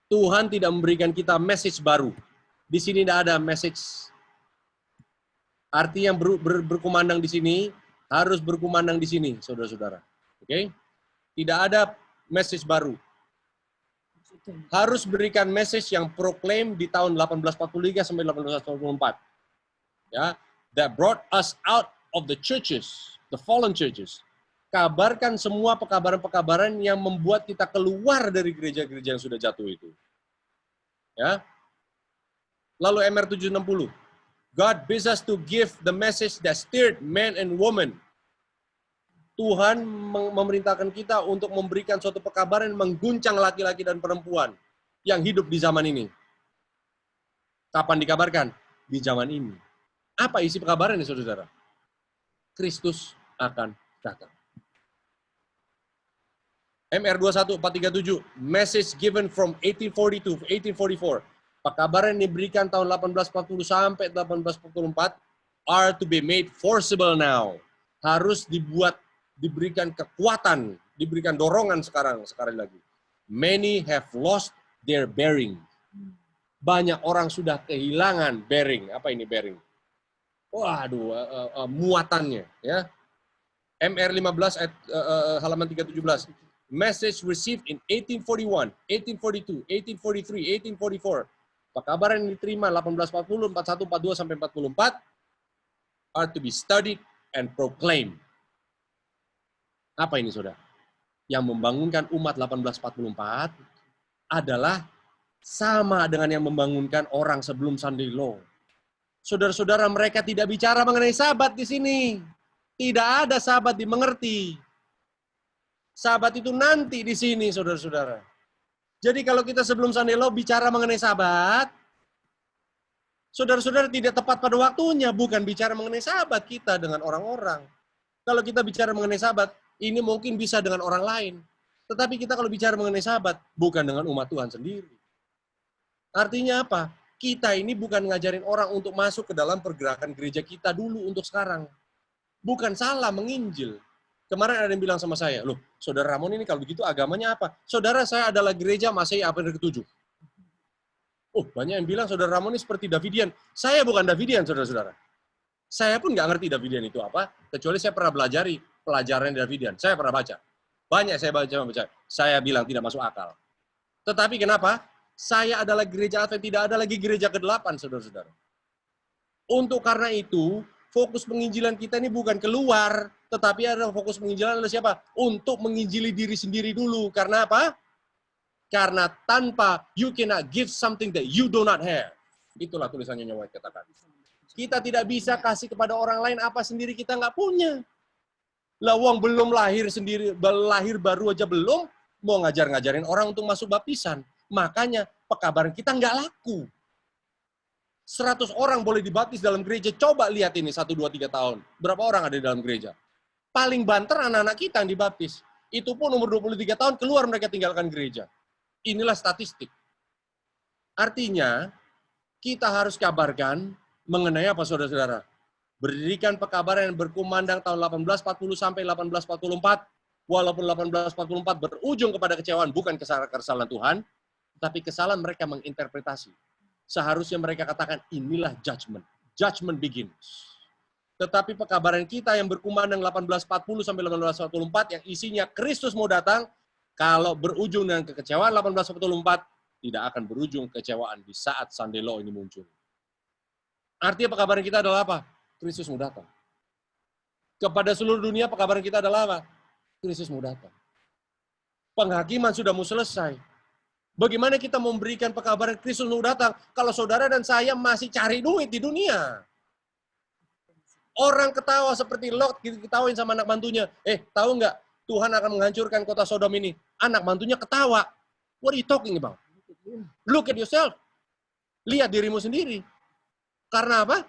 Tuhan tidak memberikan kita message baru. Di sini tidak ada message. Arti yang berkumandang di sini harus berkumandang di sini, saudara-saudara. Oke? Tidak ada message baru. Harus berikan message yang proclaim di tahun 1843 sampai 1844. Ya, that brought us out of the churches, the fallen churches. Kabarkan semua pekabaran-pekabaran yang membuat kita keluar dari gereja-gereja yang sudah jatuh itu. Ya. Lalu MR 760. God bids us to give the message that stirred men and women. Tuhan memerintahkan kita untuk memberikan suatu pekabaran yang mengguncang laki-laki dan perempuan yang hidup di zaman ini. Kapan dikabarkan? Di zaman ini. Apa isi pekabaran ini, saudara? Kristus akan datang. MR 21437, message given from 1842 to 1844. Pekabaran yang diberikan tahun 1840 sampai 1844 are to be made forcible now. Harus diberikan kekuatan, diberikan dorongan sekali lagi. Many have lost their bearing. Banyak orang sudah kehilangan bearing. Apa ini bearing? Waduh, muatannya ya. MR 15 halaman 317. Message received in 1841, 1842, 1843, 1844. Pekabaran yang diterima 1840, 41, 42 sampai 44 are to be studied and proclaimed. Apa ini, Saudara? Yang membangunkan umat 1844 adalah sama dengan yang membangunkan orang sebelum Sunday Law. Saudara-saudara, mereka tidak bicara mengenai sabat di sini. Tidak ada sabat dimengerti. Sabat itu nanti di sini, saudara-saudara. Jadi kalau kita sebelum Sunday Law bicara mengenai sabat, saudara-saudara tidak tepat pada waktunya. Bukan bicara mengenai sabat kita dengan orang-orang. Kalau kita bicara mengenai sabat, ini mungkin bisa dengan orang lain. Tetapi kita kalau bicara mengenai sabat, bukan dengan umat Tuhan sendiri. Artinya apa? Kita ini bukan ngajarin orang untuk masuk ke dalam pergerakan gereja kita dulu untuk sekarang. Bukan salah menginjil. Kemarin ada yang bilang sama saya, loh, Saudara Ramon ini kalau begitu agamanya apa? Saudara, saya adalah gereja Masehi Abad ke-7. Oh, banyak yang bilang Saudara Ramon ini seperti Davidian. Saya bukan Davidian, saudara-saudara. Saya pun nggak ngerti Davidian itu apa, kecuali saya pernah belajari pelajaran Davidian. Saya pernah baca. Banyak saya baca. Saya bilang tidak masuk akal. Tetapi kenapa? Saya adalah gereja Advent, tidak ada lagi gereja ke-8, saudara-saudara. Untuk karena itu, fokus penginjilan kita ini bukan keluar, tetapi ada fokus penginjilan adalah siapa? Untuk menginjili diri sendiri dulu. Karena apa? Karena tanpa you cannot give something that you do not have. Itulah tulisannya Nyonya White katakan. Kita tidak bisa kasih kepada orang lain apa sendiri kita nggak punya. Lah wong belum lahir sendiri, lahir baru aja belum, mau ngajarin orang untuk masuk baptisan. Makanya pekabaran kita nggak laku. 100 orang boleh dibaptis dalam gereja. Coba lihat ini 1, 2, 3 tahun. Berapa orang ada di dalam gereja? Paling banter anak-anak kita yang dibaptis. Itu pun umur 23 tahun keluar mereka tinggalkan gereja. Inilah statistik. Artinya, kita harus kabarkan mengenai apa, saudara-saudara? Berdirikan pekabaran yang berkumandang tahun 1840 sampai 1844. Walaupun 1844 berujung kepada kecewaan, bukan kesalahan Tuhan, tapi kesalahan mereka menginterpretasi. Seharusnya mereka katakan, inilah judgment. Judgment begins. Tetapi pekabaran kita yang berkumandang 1840 sampai 1844, yang isinya Kristus mau datang, kalau berujung dengan kekecewaan 1844, tidak akan berujung kekecewaan di saat Sunday Law ini muncul. Artinya pekabaran kita adalah apa? Kristus mau datang. Kepada seluruh dunia pekabaran kita adalah apa? Kristus mau datang. Penghakiman sudah mau selesai. Bagaimana kita memberikan pekabaran Kristus mau datang kalau saudara dan saya masih cari duit di dunia? Orang ketawa seperti Lot, diketawain sama anak mantunya. Tahu nggak? Tuhan akan menghancurkan kota Sodom ini. Anak mantunya ketawa. What are you talking about? Look at yourself. Lihat dirimu sendiri. Karena apa?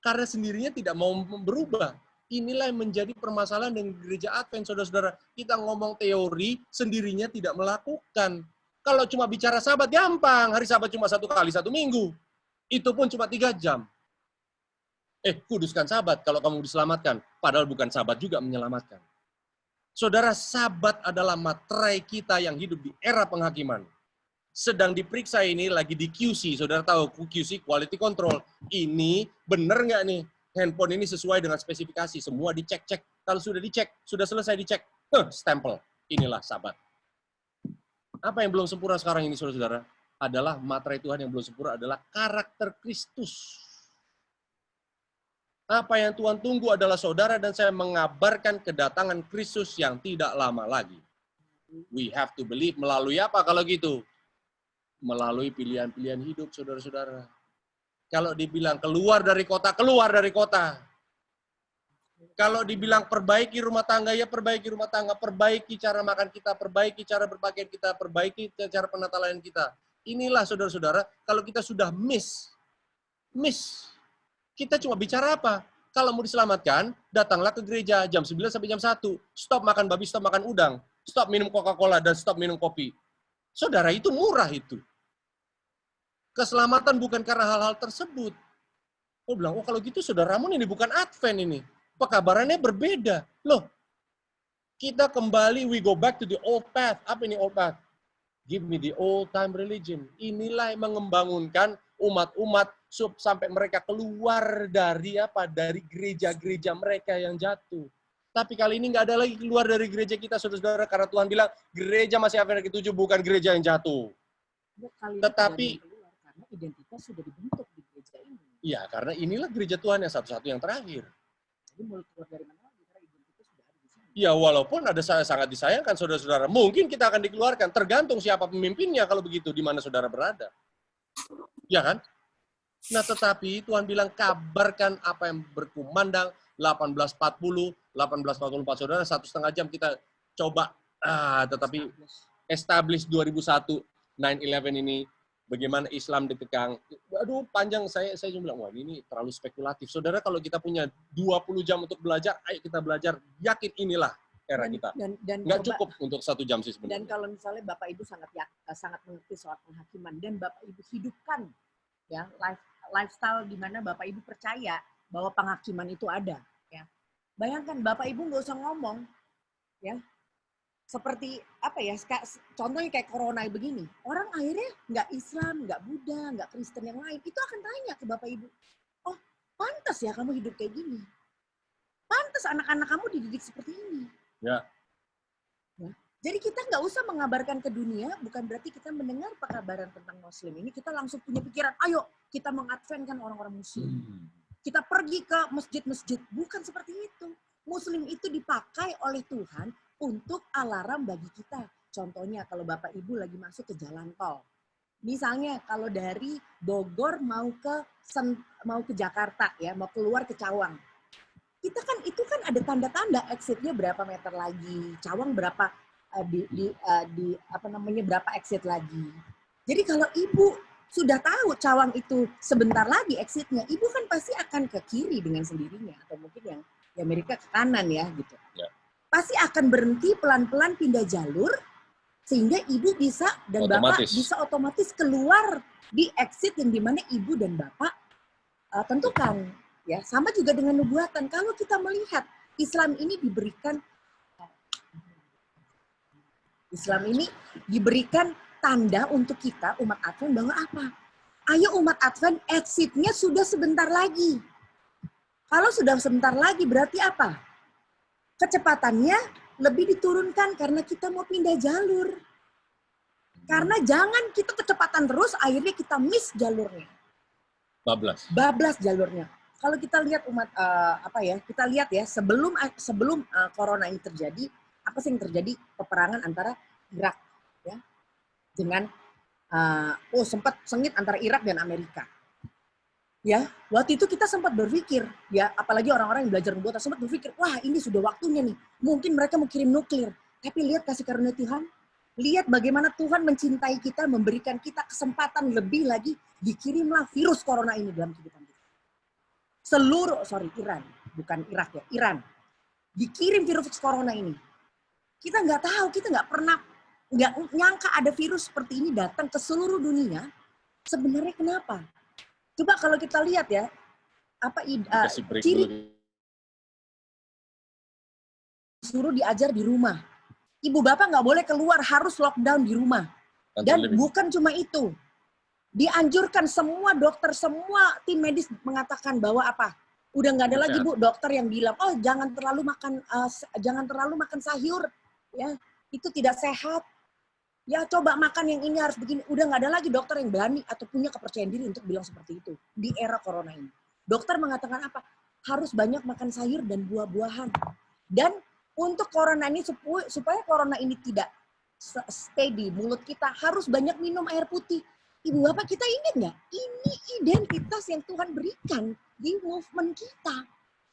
Karena sendirinya tidak mau berubah. Inilah yang menjadi permasalahan dengan gereja Advent, saudara-saudara. Kita ngomong teori, sendirinya tidak melakukan. Kalau cuma bicara sabat, gampang. Hari sabat cuma 1 kali, 1 minggu. Itu pun cuma 3 jam. Kuduskan sabat kalau kamu diselamatkan. Padahal bukan sabat juga menyelamatkan. Saudara, sabat adalah materai kita yang hidup di era penghakiman. Sedang diperiksa ini, lagi di QC. Saudara tahu, QC, quality control. Ini benar nggak nih? Handphone ini sesuai dengan spesifikasi. Semua dicek-cek. Kalau sudah dicek, sudah selesai dicek. Stempel. Inilah sabat. Apa yang belum sempurna sekarang ini, saudara-saudara? Adalah materai Tuhan yang belum sempurna adalah karakter Kristus. Apa yang Tuhan tunggu adalah saudara dan saya mengabarkan kedatangan Kristus yang tidak lama lagi. We have to believe. Melalui apa kalau gitu? Melalui pilihan-pilihan hidup, saudara-saudara. Kalau dibilang keluar dari kota, keluar dari kota. Kalau dibilang perbaiki rumah tangga, ya perbaiki rumah tangga. Perbaiki cara makan kita, perbaiki cara berpakaian kita, perbaiki cara penata layan kita. Inilah saudara-saudara, kalau kita sudah miss. Kita cuma bicara apa? Kalau mau diselamatkan, datanglah ke gereja jam 9 sampai jam 1. Stop makan babi, stop makan udang. Stop minum Coca-Cola, dan stop minum kopi. Saudara, itu murah itu. Keselamatan bukan karena hal-hal tersebut. Oh bilang, kalau gitu saudara Ramon ini bukan Advent ini. Pekabarannya berbeda. Loh, kita kembali, we go back to the old path. Apa ini old path? Give me the old time religion. Inilah yang membangunkan umat-umat sampai mereka keluar dari apa? Dari gereja-gereja mereka yang jatuh. Tapi kali ini nggak ada lagi keluar dari gereja kita, saudara-saudara, karena Tuhan bilang gereja masih Afrika ke-7 bukan gereja yang jatuh. Tetapi karena identitas sudah dibentuk di gereja ini. Iya, karena inilah gereja Tuhan yang satu-satu yang terakhir. Jadi mau keluar dari mana lagi? Karena identitas sudah ada di sini. Ya, walaupun ada sangat disayangkan, saudara-saudara. Mungkin kita akan dikeluarkan, tergantung siapa pemimpinnya kalau begitu, di mana saudara berada. Ya kan? Nah, tetapi Tuhan bilang kabarkan apa yang berkumandang. 18.40, 18.44, saudara, 1,5 jam kita coba. Tetapi establish 2001, 9/11 ini, bagaimana Islam dikekang. Aduh, panjang. Saya cuma bilang, wah ini terlalu spekulatif. Saudara, kalau kita punya 20 jam untuk belajar, ayo kita belajar. Yakin inilah era kita. Nggak cukup untuk 1 jam sih sebenarnya. Dan kalau misalnya Bapak Ibu sangat mengerti soal penghakiman, dan Bapak Ibu hidupkan ya lifestyle di mana Bapak Ibu percaya bahwa penghakiman itu ada. Ya. Bayangkan Bapak Ibu nggak usah ngomong. Ya. Seperti apa ya, contohnya kayak corona begini. Orang akhirnya nggak Islam, nggak Buddha, nggak Kristen yang lain. Itu akan tanya ke Bapak Ibu. Oh, pantas ya kamu hidup kayak gini. Pantas anak-anak kamu dididik seperti ini. Ya. Jadi kita nggak usah mengabarkan ke dunia, bukan berarti kita mendengar pekabaran tentang Muslim ini, kita langsung punya pikiran, ayo kita mengadventkan orang-orang Muslim. Kita pergi ke masjid-masjid. Bukan seperti itu. Muslim itu dipakai oleh Tuhan untuk alarm bagi kita. Contohnya kalau Bapak Ibu lagi masuk ke jalan tol. Misalnya kalau dari Bogor mau ke Jakarta ya, mau keluar ke Cawang. Itu kan ada tanda-tanda exitnya berapa meter lagi, Cawang berapa berapa exit lagi. Jadi kalau Ibu sudah tahu Cawang itu sebentar lagi exitnya, Ibu kan pasti akan ke kiri dengan sendirinya, atau mungkin yang di Amerika ke kanan ya gitu. Ya. Pasti akan berhenti pelan-pelan pindah jalur sehingga Ibu bisa dan Bapak bisa otomatis keluar di exit yang dimana Ibu dan Bapak tentukan. Ya, sama juga dengan nubuatan. Kalau kita melihat Islam ini diberikan tanda untuk kita umat Advent bahwa apa? Ayo umat Advent, exitnya sudah sebentar lagi. Kalau sudah sebentar lagi berarti apa? Kecepatannya lebih diturunkan karena kita mau pindah jalur. Karena jangan kita kecepatan terus, akhirnya kita miss jalurnya. Bablas jalurnya. Kalau kita lihat kita lihat ya sebelum corona ini terjadi, apa sih yang terjadi? Peperangan antara Irak ya dengan sempat sengit antara Irak dan Amerika. Ya, waktu itu kita sempat berpikir, ya apalagi orang-orang yang belajar nubuatan sempat berpikir, wah ini sudah waktunya nih, mungkin mereka mau kirim nuklir. Tapi lihat kasih karunia Tuhan, lihat bagaimana Tuhan mencintai kita, memberikan kita kesempatan lebih lagi, dikirimlah virus corona ini dalam kehidupan kita. Iran, bukan Irak ya, Iran. Dikirim virus corona ini. Kita nggak tahu, kita nggak nyangka ada virus seperti ini datang ke seluruh dunia. Sebenarnya kenapa? Coba kalau kita lihat ya, ciri suruh diajar di rumah. Ibu bapak nggak boleh keluar, harus lockdown di rumah. Dan bukan cuma itu, dianjurkan semua dokter, semua tim medis mengatakan bahwa apa? Udah nggak ada lagi Bu dokter yang bilang, oh jangan terlalu makan sayur, ya itu tidak sehat. Ya coba makan yang ini harus begini. Udah nggak ada lagi dokter yang berani atau punya kepercayaan diri untuk bilang seperti itu di era corona ini. Dokter mengatakan apa? Harus banyak makan sayur dan buah-buahan. Dan untuk corona ini supaya corona ini tidak stay di mulut kita, harus banyak minum air putih. Ibu bapak kita ingat nggak? Ini identitas yang Tuhan berikan di movement kita.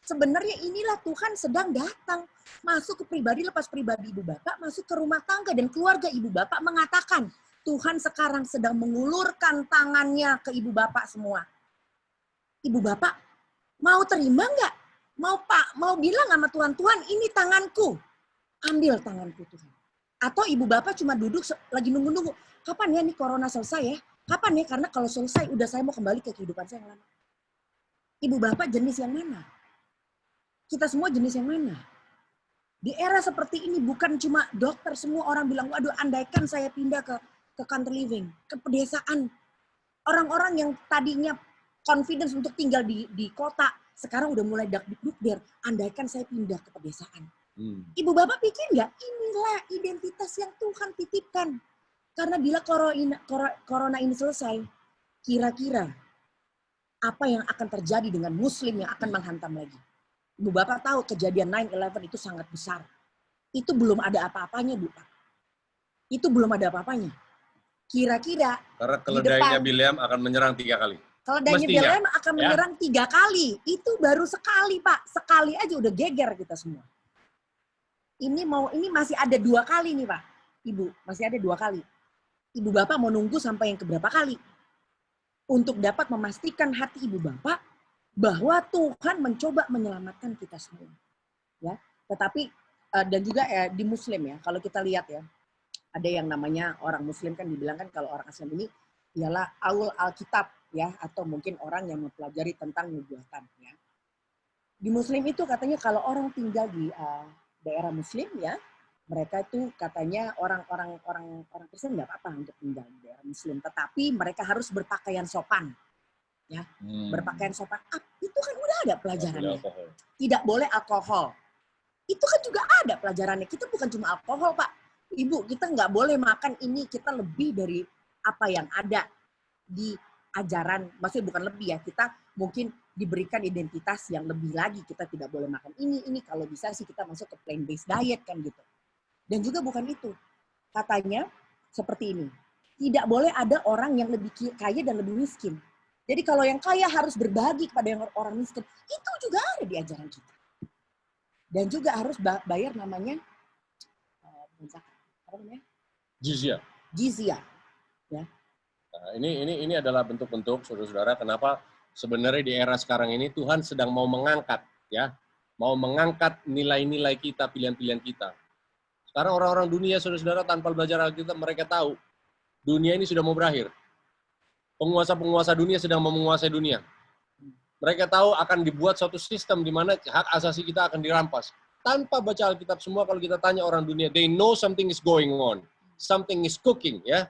Sebenarnya inilah Tuhan sedang datang. Masuk ke pribadi, lepas pribadi ibu bapak, masuk ke rumah tangga dan keluarga ibu bapak mengatakan, Tuhan sekarang sedang mengulurkan tangannya ke ibu bapak semua. Ibu bapak, mau terima nggak? Mau bilang sama Tuhan, Tuhan ini tanganku. Ambil tanganku Tuhan. Atau ibu bapak cuma duduk lagi nunggu-nunggu. Kapan ya nih corona selesai ya? Kapan ya? Karena kalau selesai, udah saya mau kembali ke kehidupan saya yang lama. Ibu bapak jenis yang mana? Kita semua jenis yang mana? Di era seperti ini bukan cuma dokter, semua orang bilang, waduh andaikan saya pindah ke country living, ke pedesaan. Orang-orang yang tadinya confidence untuk tinggal di kota. Sekarang udah mulai dak-duk-der, andaikan saya pindah ke pedesaan. Ibu bapak pikir nggak, inilah identitas yang Tuhan titipkan. Karena bila corona ini selesai, kira-kira apa yang akan terjadi dengan muslim yang akan menghantam lagi. Ibu bapak tahu kejadian 9/11 itu sangat besar. Itu belum ada apa-apanya, Bu. Itu belum ada apa-apanya. Kira-kira karena keledainya Bileam akan menyerang 3 kali. Keledainya Bileam akan menyerang 3 kali. Itu baru sekali, Pak. Sekali aja udah geger kita semua. Ini masih ada 2 kali nih, Pak. Ibu, masih ada 2 kali. Ibu bapak mau nunggu sampai yang keberapa kali? Untuk dapat memastikan hati ibu bapak bahwa Tuhan mencoba menyelamatkan kita semua. Ya, tetapi dan juga di Muslim ya, kalau kita lihat ya, ada yang namanya orang Muslim kan dibilang kan kalau orang Islam ini ialah aul Alkitab ya, atau mungkin orang yang mempelajari tentang nubuatan ya. Di Muslim itu katanya kalau orang tinggal di daerah Muslim ya, mereka itu katanya orang Kristen nggak apa-apa untuk tinggal di daerah Muslim, tetapi mereka harus berpakaian sopan. Ya, berpakaian sopan. Itu kan udah ada pelajarannya. Tidak boleh alkohol. Itu kan juga ada pelajarannya. Kita bukan cuma alkohol, Pak. Ibu, kita nggak boleh makan ini. Kita lebih dari apa yang ada di ajaran. Maksudnya bukan lebih ya. Kita mungkin diberikan identitas yang lebih lagi. Kita tidak boleh makan ini. Kalau bisa sih kita masuk ke plant-based diet kan gitu. Dan juga bukan itu. Katanya seperti ini. Tidak boleh ada orang yang lebih kaya dan lebih miskin. Jadi kalau yang kaya harus berbagi kepada yang orang miskin. Itu juga ada di ajaran kita. Dan juga harus bayar namanya apa namanya? Jizya. Ya. Nah, ini adalah bentuk-bentuk saudara-saudara kenapa sebenarnya di era sekarang ini Tuhan sedang mau mengangkat ya, mau mengangkat nilai-nilai kita, pilihan-pilihan kita. Sekarang orang-orang dunia saudara-saudara tanpa belajar Alkitab mereka tahu dunia ini sudah mau berakhir. Penguasa-penguasa dunia sedang mau menguasai dunia. Mereka tahu akan dibuat suatu sistem di mana hak asasi kita akan dirampas. Tanpa baca Alkitab semua, kalau kita tanya orang dunia, they know something is going on. Something is cooking, ya.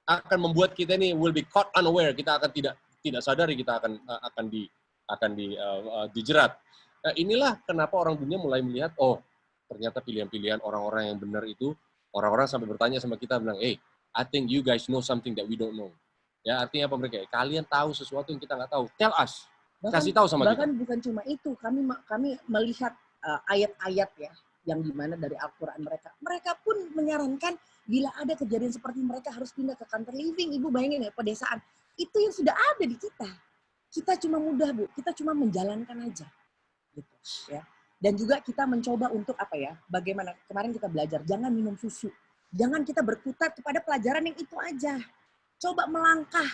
Akan membuat kita ini will be caught unaware. Kita akan tidak sadari kita akan dijerat. Nah, inilah kenapa orang dunia mulai melihat, oh, ternyata pilihan-pilihan orang-orang yang benar itu, orang-orang sampai bertanya sama kita, bilang, hey, I think you guys know something that we don't know. Ya, artinya apa mereka? Kalian tahu sesuatu yang kita nggak tahu. Tell us. Kasih tahu sama kita. Bahkan bukan cuma itu. Kami melihat ayat-ayat ya, yang dimana dari Al-Quran mereka. Mereka pun menyarankan bila ada kejadian seperti mereka harus pindah ke country living. Ibu bayangin ya, pedesaan. Itu yang sudah ada di kita. Kita cuma mudah, Bu. Kita cuma menjalankan aja. Gitu, ya. Dan juga kita mencoba untuk apa ya, bagaimana, kemarin kita belajar, jangan minum susu. Jangan kita berkutat kepada pelajaran yang itu aja. Coba melangkah,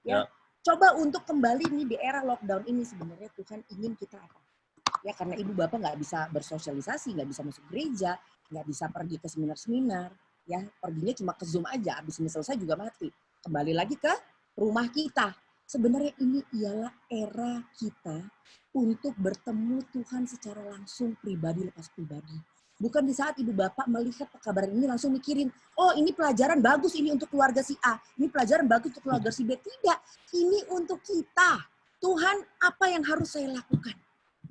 ya. Coba untuk kembali nih di era lockdown ini sebenarnya Tuhan ingin kita apa? Ya karena ibu bapak nggak bisa bersosialisasi, nggak bisa masuk gereja, nggak bisa pergi ke seminar-seminar, ya perginya cuma ke Zoom aja, habis ini selesai juga mati. Kembali lagi ke rumah kita. Sebenarnya ini ialah era kita untuk bertemu Tuhan secara langsung pribadi lepas pribadi. Bukan di saat ibu bapak melihat kabar ini langsung mikirin, oh ini pelajaran bagus ini untuk keluarga si A, ini pelajaran bagus untuk keluarga si B. Tidak, ini untuk kita. Tuhan, apa yang harus saya lakukan?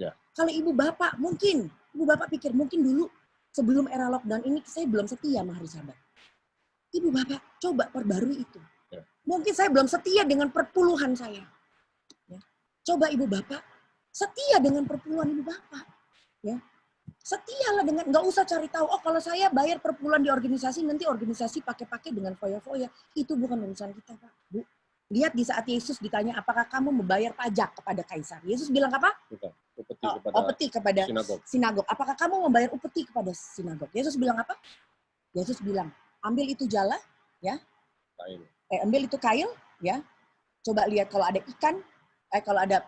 Ya. Kalau ibu bapak, mungkin ibu bapak pikir, mungkin dulu sebelum era lockdown ini saya belum setia sama hari Sabat. Ibu bapak, coba perbarui itu. Ya. Mungkin saya belum setia dengan perpuluhan saya. Ya. Coba ibu bapak, setia dengan perpuluhan ibu bapak. Ya. Setialah dengan, nggak usah cari tahu, oh kalau saya bayar per bulan di organisasi, nanti organisasi pakai-pakai dengan foya-foya. Itu bukan urusan kita, Pak. Bu. Lihat di saat Yesus ditanya, apakah kamu membayar pajak kepada Kaisar? Yesus bilang apa? Upeti kepada sinagog. Apakah kamu membayar upeti kepada sinagog? Yesus bilang apa? Yesus bilang, ambil itu jala, ya. Ambil itu kail, ya. Coba lihat kalau ada ikan, kalau ada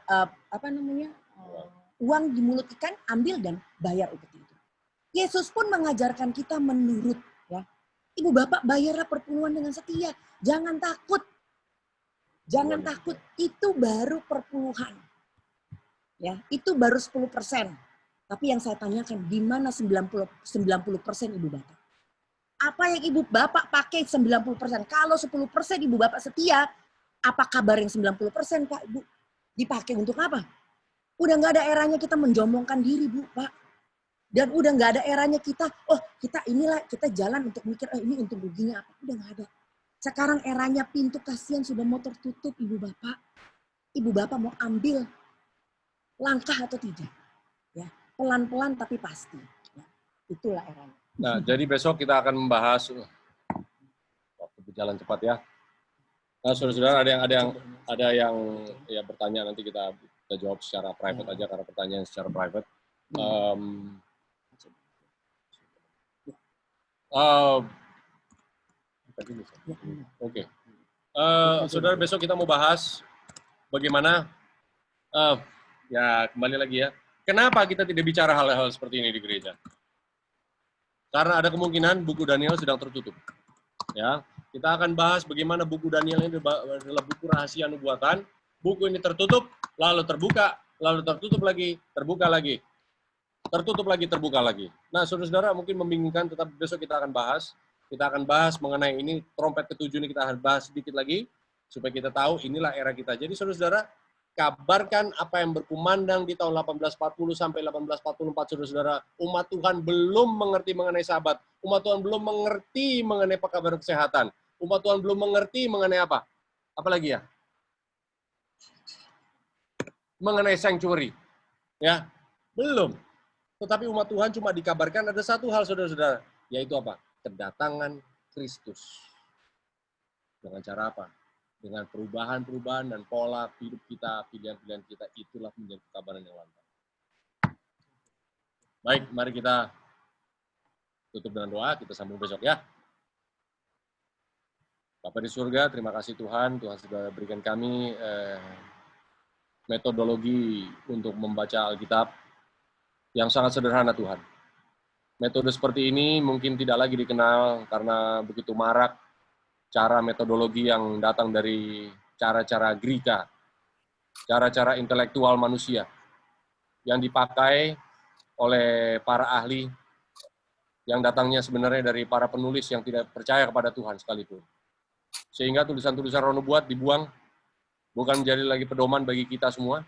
uang di mulut ikan, ambil dan bayar upeti itu. Yesus pun mengajarkan kita menurut. Ya. Ibu bapak bayarlah perpuluhan dengan setia. Jangan takut. Jangan takut. Itu baru perpuluhan. Ya, itu baru 10%. Tapi yang saya tanyakan, di mana 90% ibu bapak? Apa yang ibu bapak pakai 90%? Kalau 10% ibu bapak setia, apa kabar yang 90% Pak Ibu? Dipakai untuk apa? Udah nggak ada eranya kita menjombongkan diri, Bu, Pak. Dan udah nggak ada eranya kita, kita jalan untuk mikir, ini untung ruginya apa. Udah nggak ada. Sekarang eranya pintu kasihan sudah mau tertutup, Ibu Bapak. Ibu Bapak mau ambil langkah atau tidak? Ya, pelan-pelan tapi pasti. Ya, itulah eranya. Nah, jadi besok kita akan membahas waktu berjalan cepat ya. Nah, saudara-saudara ada yang ya bertanya, nanti kita jawab secara private aja karena pertanyaan secara private. Oke. Saudara, besok kita mau bahas bagaimana ya kembali lagi ya. Kenapa kita tidak bicara hal-hal seperti ini di gereja? Karena ada kemungkinan buku Daniel sedang tertutup. Ya, kita akan bahas bagaimana buku Daniel ini adalah buku rahasia nubuatan. Buku ini tertutup, lalu terbuka, lalu tertutup lagi, terbuka lagi. Tertutup lagi, terbuka lagi. Nah, saudara-saudara mungkin membingungkan, tetapi besok kita akan bahas. Kita akan bahas mengenai ini, trompet ketujuh ini kita akan bahas sedikit lagi, supaya kita tahu inilah era kita. Jadi saudara-saudara, kabarkan apa yang berkumandang di tahun 1840 sampai 1844, saudara-saudara. Umat Tuhan belum mengerti mengenai Sabat. Umat Tuhan belum mengerti mengenai pekabaran kesehatan. Umat Tuhan belum mengerti mengenai apa? Apalagi ya? Mengenai sanctuary. Ya, belum. Tetapi umat Tuhan cuma dikabarkan ada satu hal, saudara-saudara. Yaitu apa? Kedatangan Kristus. Dengan cara apa? Dengan perubahan-perubahan dan pola hidup kita, pilihan-pilihan kita, itulah menjadi kabaran yang lantang. Baik, mari kita tutup dengan doa, kita sambung besok ya. Bapa di surga, terima kasih Tuhan sudah berikan kami metodologi untuk membaca Alkitab yang sangat sederhana Tuhan. Metode seperti ini mungkin tidak lagi dikenal karena begitu marak cara metodologi yang datang dari cara-cara Greka, cara-cara intelektual manusia yang dipakai oleh para ahli yang datangnya sebenarnya dari para penulis yang tidak percaya kepada Tuhan sekalipun. Sehingga tulisan-tulisan roh nubuat dibuang, bukan menjadi lagi pedoman bagi kita semua,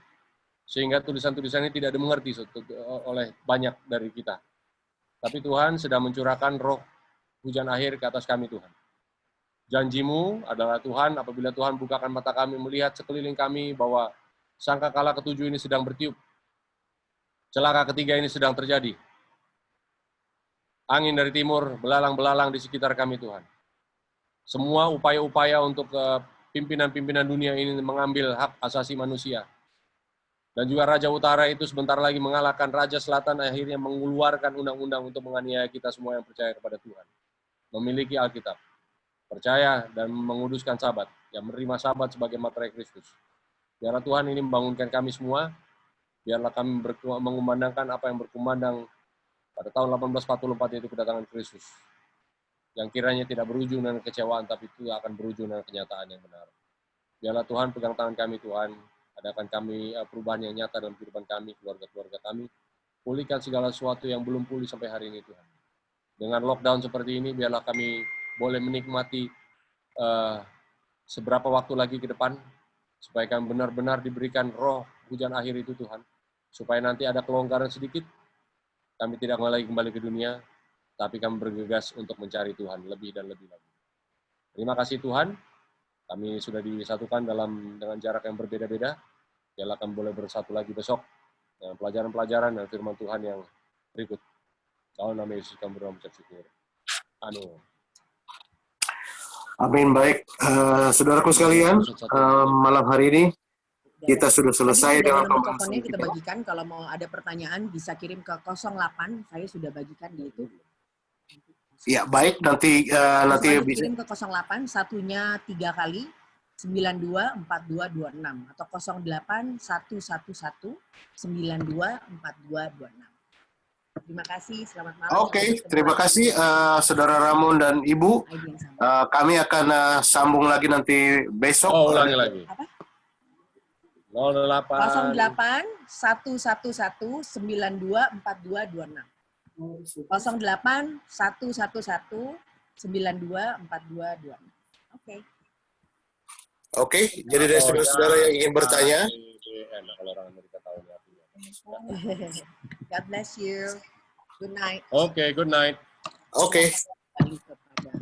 sehingga tulisan-tulisan ini tidak dimengerti oleh banyak dari kita. Tapi Tuhan sedang mencurahkan roh hujan akhir ke atas kami Tuhan. Janjimu adalah Tuhan, apabila Tuhan bukakan mata kami melihat sekeliling kami bahwa sangkakala ketujuh ini sedang bertiup. Celaka ketiga ini sedang terjadi. Angin dari timur belalang-belalang di sekitar kami Tuhan. Semua upaya-upaya untuk pimpinan-pimpinan dunia ini mengambil hak asasi manusia. Dan juga Raja Utara itu sebentar lagi mengalahkan Raja Selatan, akhirnya mengeluarkan undang-undang untuk menganiaya kita semua yang percaya kepada Tuhan. Memiliki Alkitab. Percaya dan menguduskan Sabat, yang menerima Sabat sebagai materai Kristus. Biarlah Tuhan ini membangunkan kami semua, biarlah kami mengumandangkan apa yang berkumandang pada tahun 1844 itu kedatangan Kristus. Yang kiranya tidak berujung dengan kecewaan, tapi itu akan berujung dengan kenyataan yang benar. Biarlah Tuhan pegang tangan kami Tuhan, adakan kami perubahan yang nyata dalam kehidupan kami, keluarga-keluarga kami, pulihkan segala sesuatu yang belum pulih sampai hari ini Tuhan. Dengan lockdown seperti ini, biarlah kami boleh menikmati seberapa waktu lagi ke depan, supaya kami benar-benar diberikan roh hujan akhir itu Tuhan, supaya nanti ada kelonggaran sedikit, kami tidak lagi kembali ke dunia, tapi kami bergegas untuk mencari Tuhan lebih dan lebih lagi. Terima kasih Tuhan, kami sudah disatukan dengan jarak yang berbeda-beda, biarlah kami boleh bersatu lagi besok, dengan pelajaran-pelajaran dan firman Tuhan yang berikut. Dalam nama Yesus kami berdoa mengucap syukur. Amin. Amin. Baik, saudaraku sekalian, malam hari ini kita sudah selesai dengan pembahasan kita bagikan. Kalau mau ada pertanyaan bisa kirim ke 08, saya sudah bagikan di itu. Ya, baik, nanti bisa kirim ke 08, satunya 3 kali 924226 atau 08111 924226. Terima kasih, selamat malam. Oke, terima kasih Saudara Ramon dan Ibu. Kami akan sambung lagi nanti besok. Ulangi lagi. Apa? 08 111 924226. 08 111 924226. Oke. Oke, jadi dari saudara-saudara yang ingin bertanya, enak kalau orang Amerika tahu ini artinya. God bless you. Good night. Oke, good night. Oke. Kembali kepada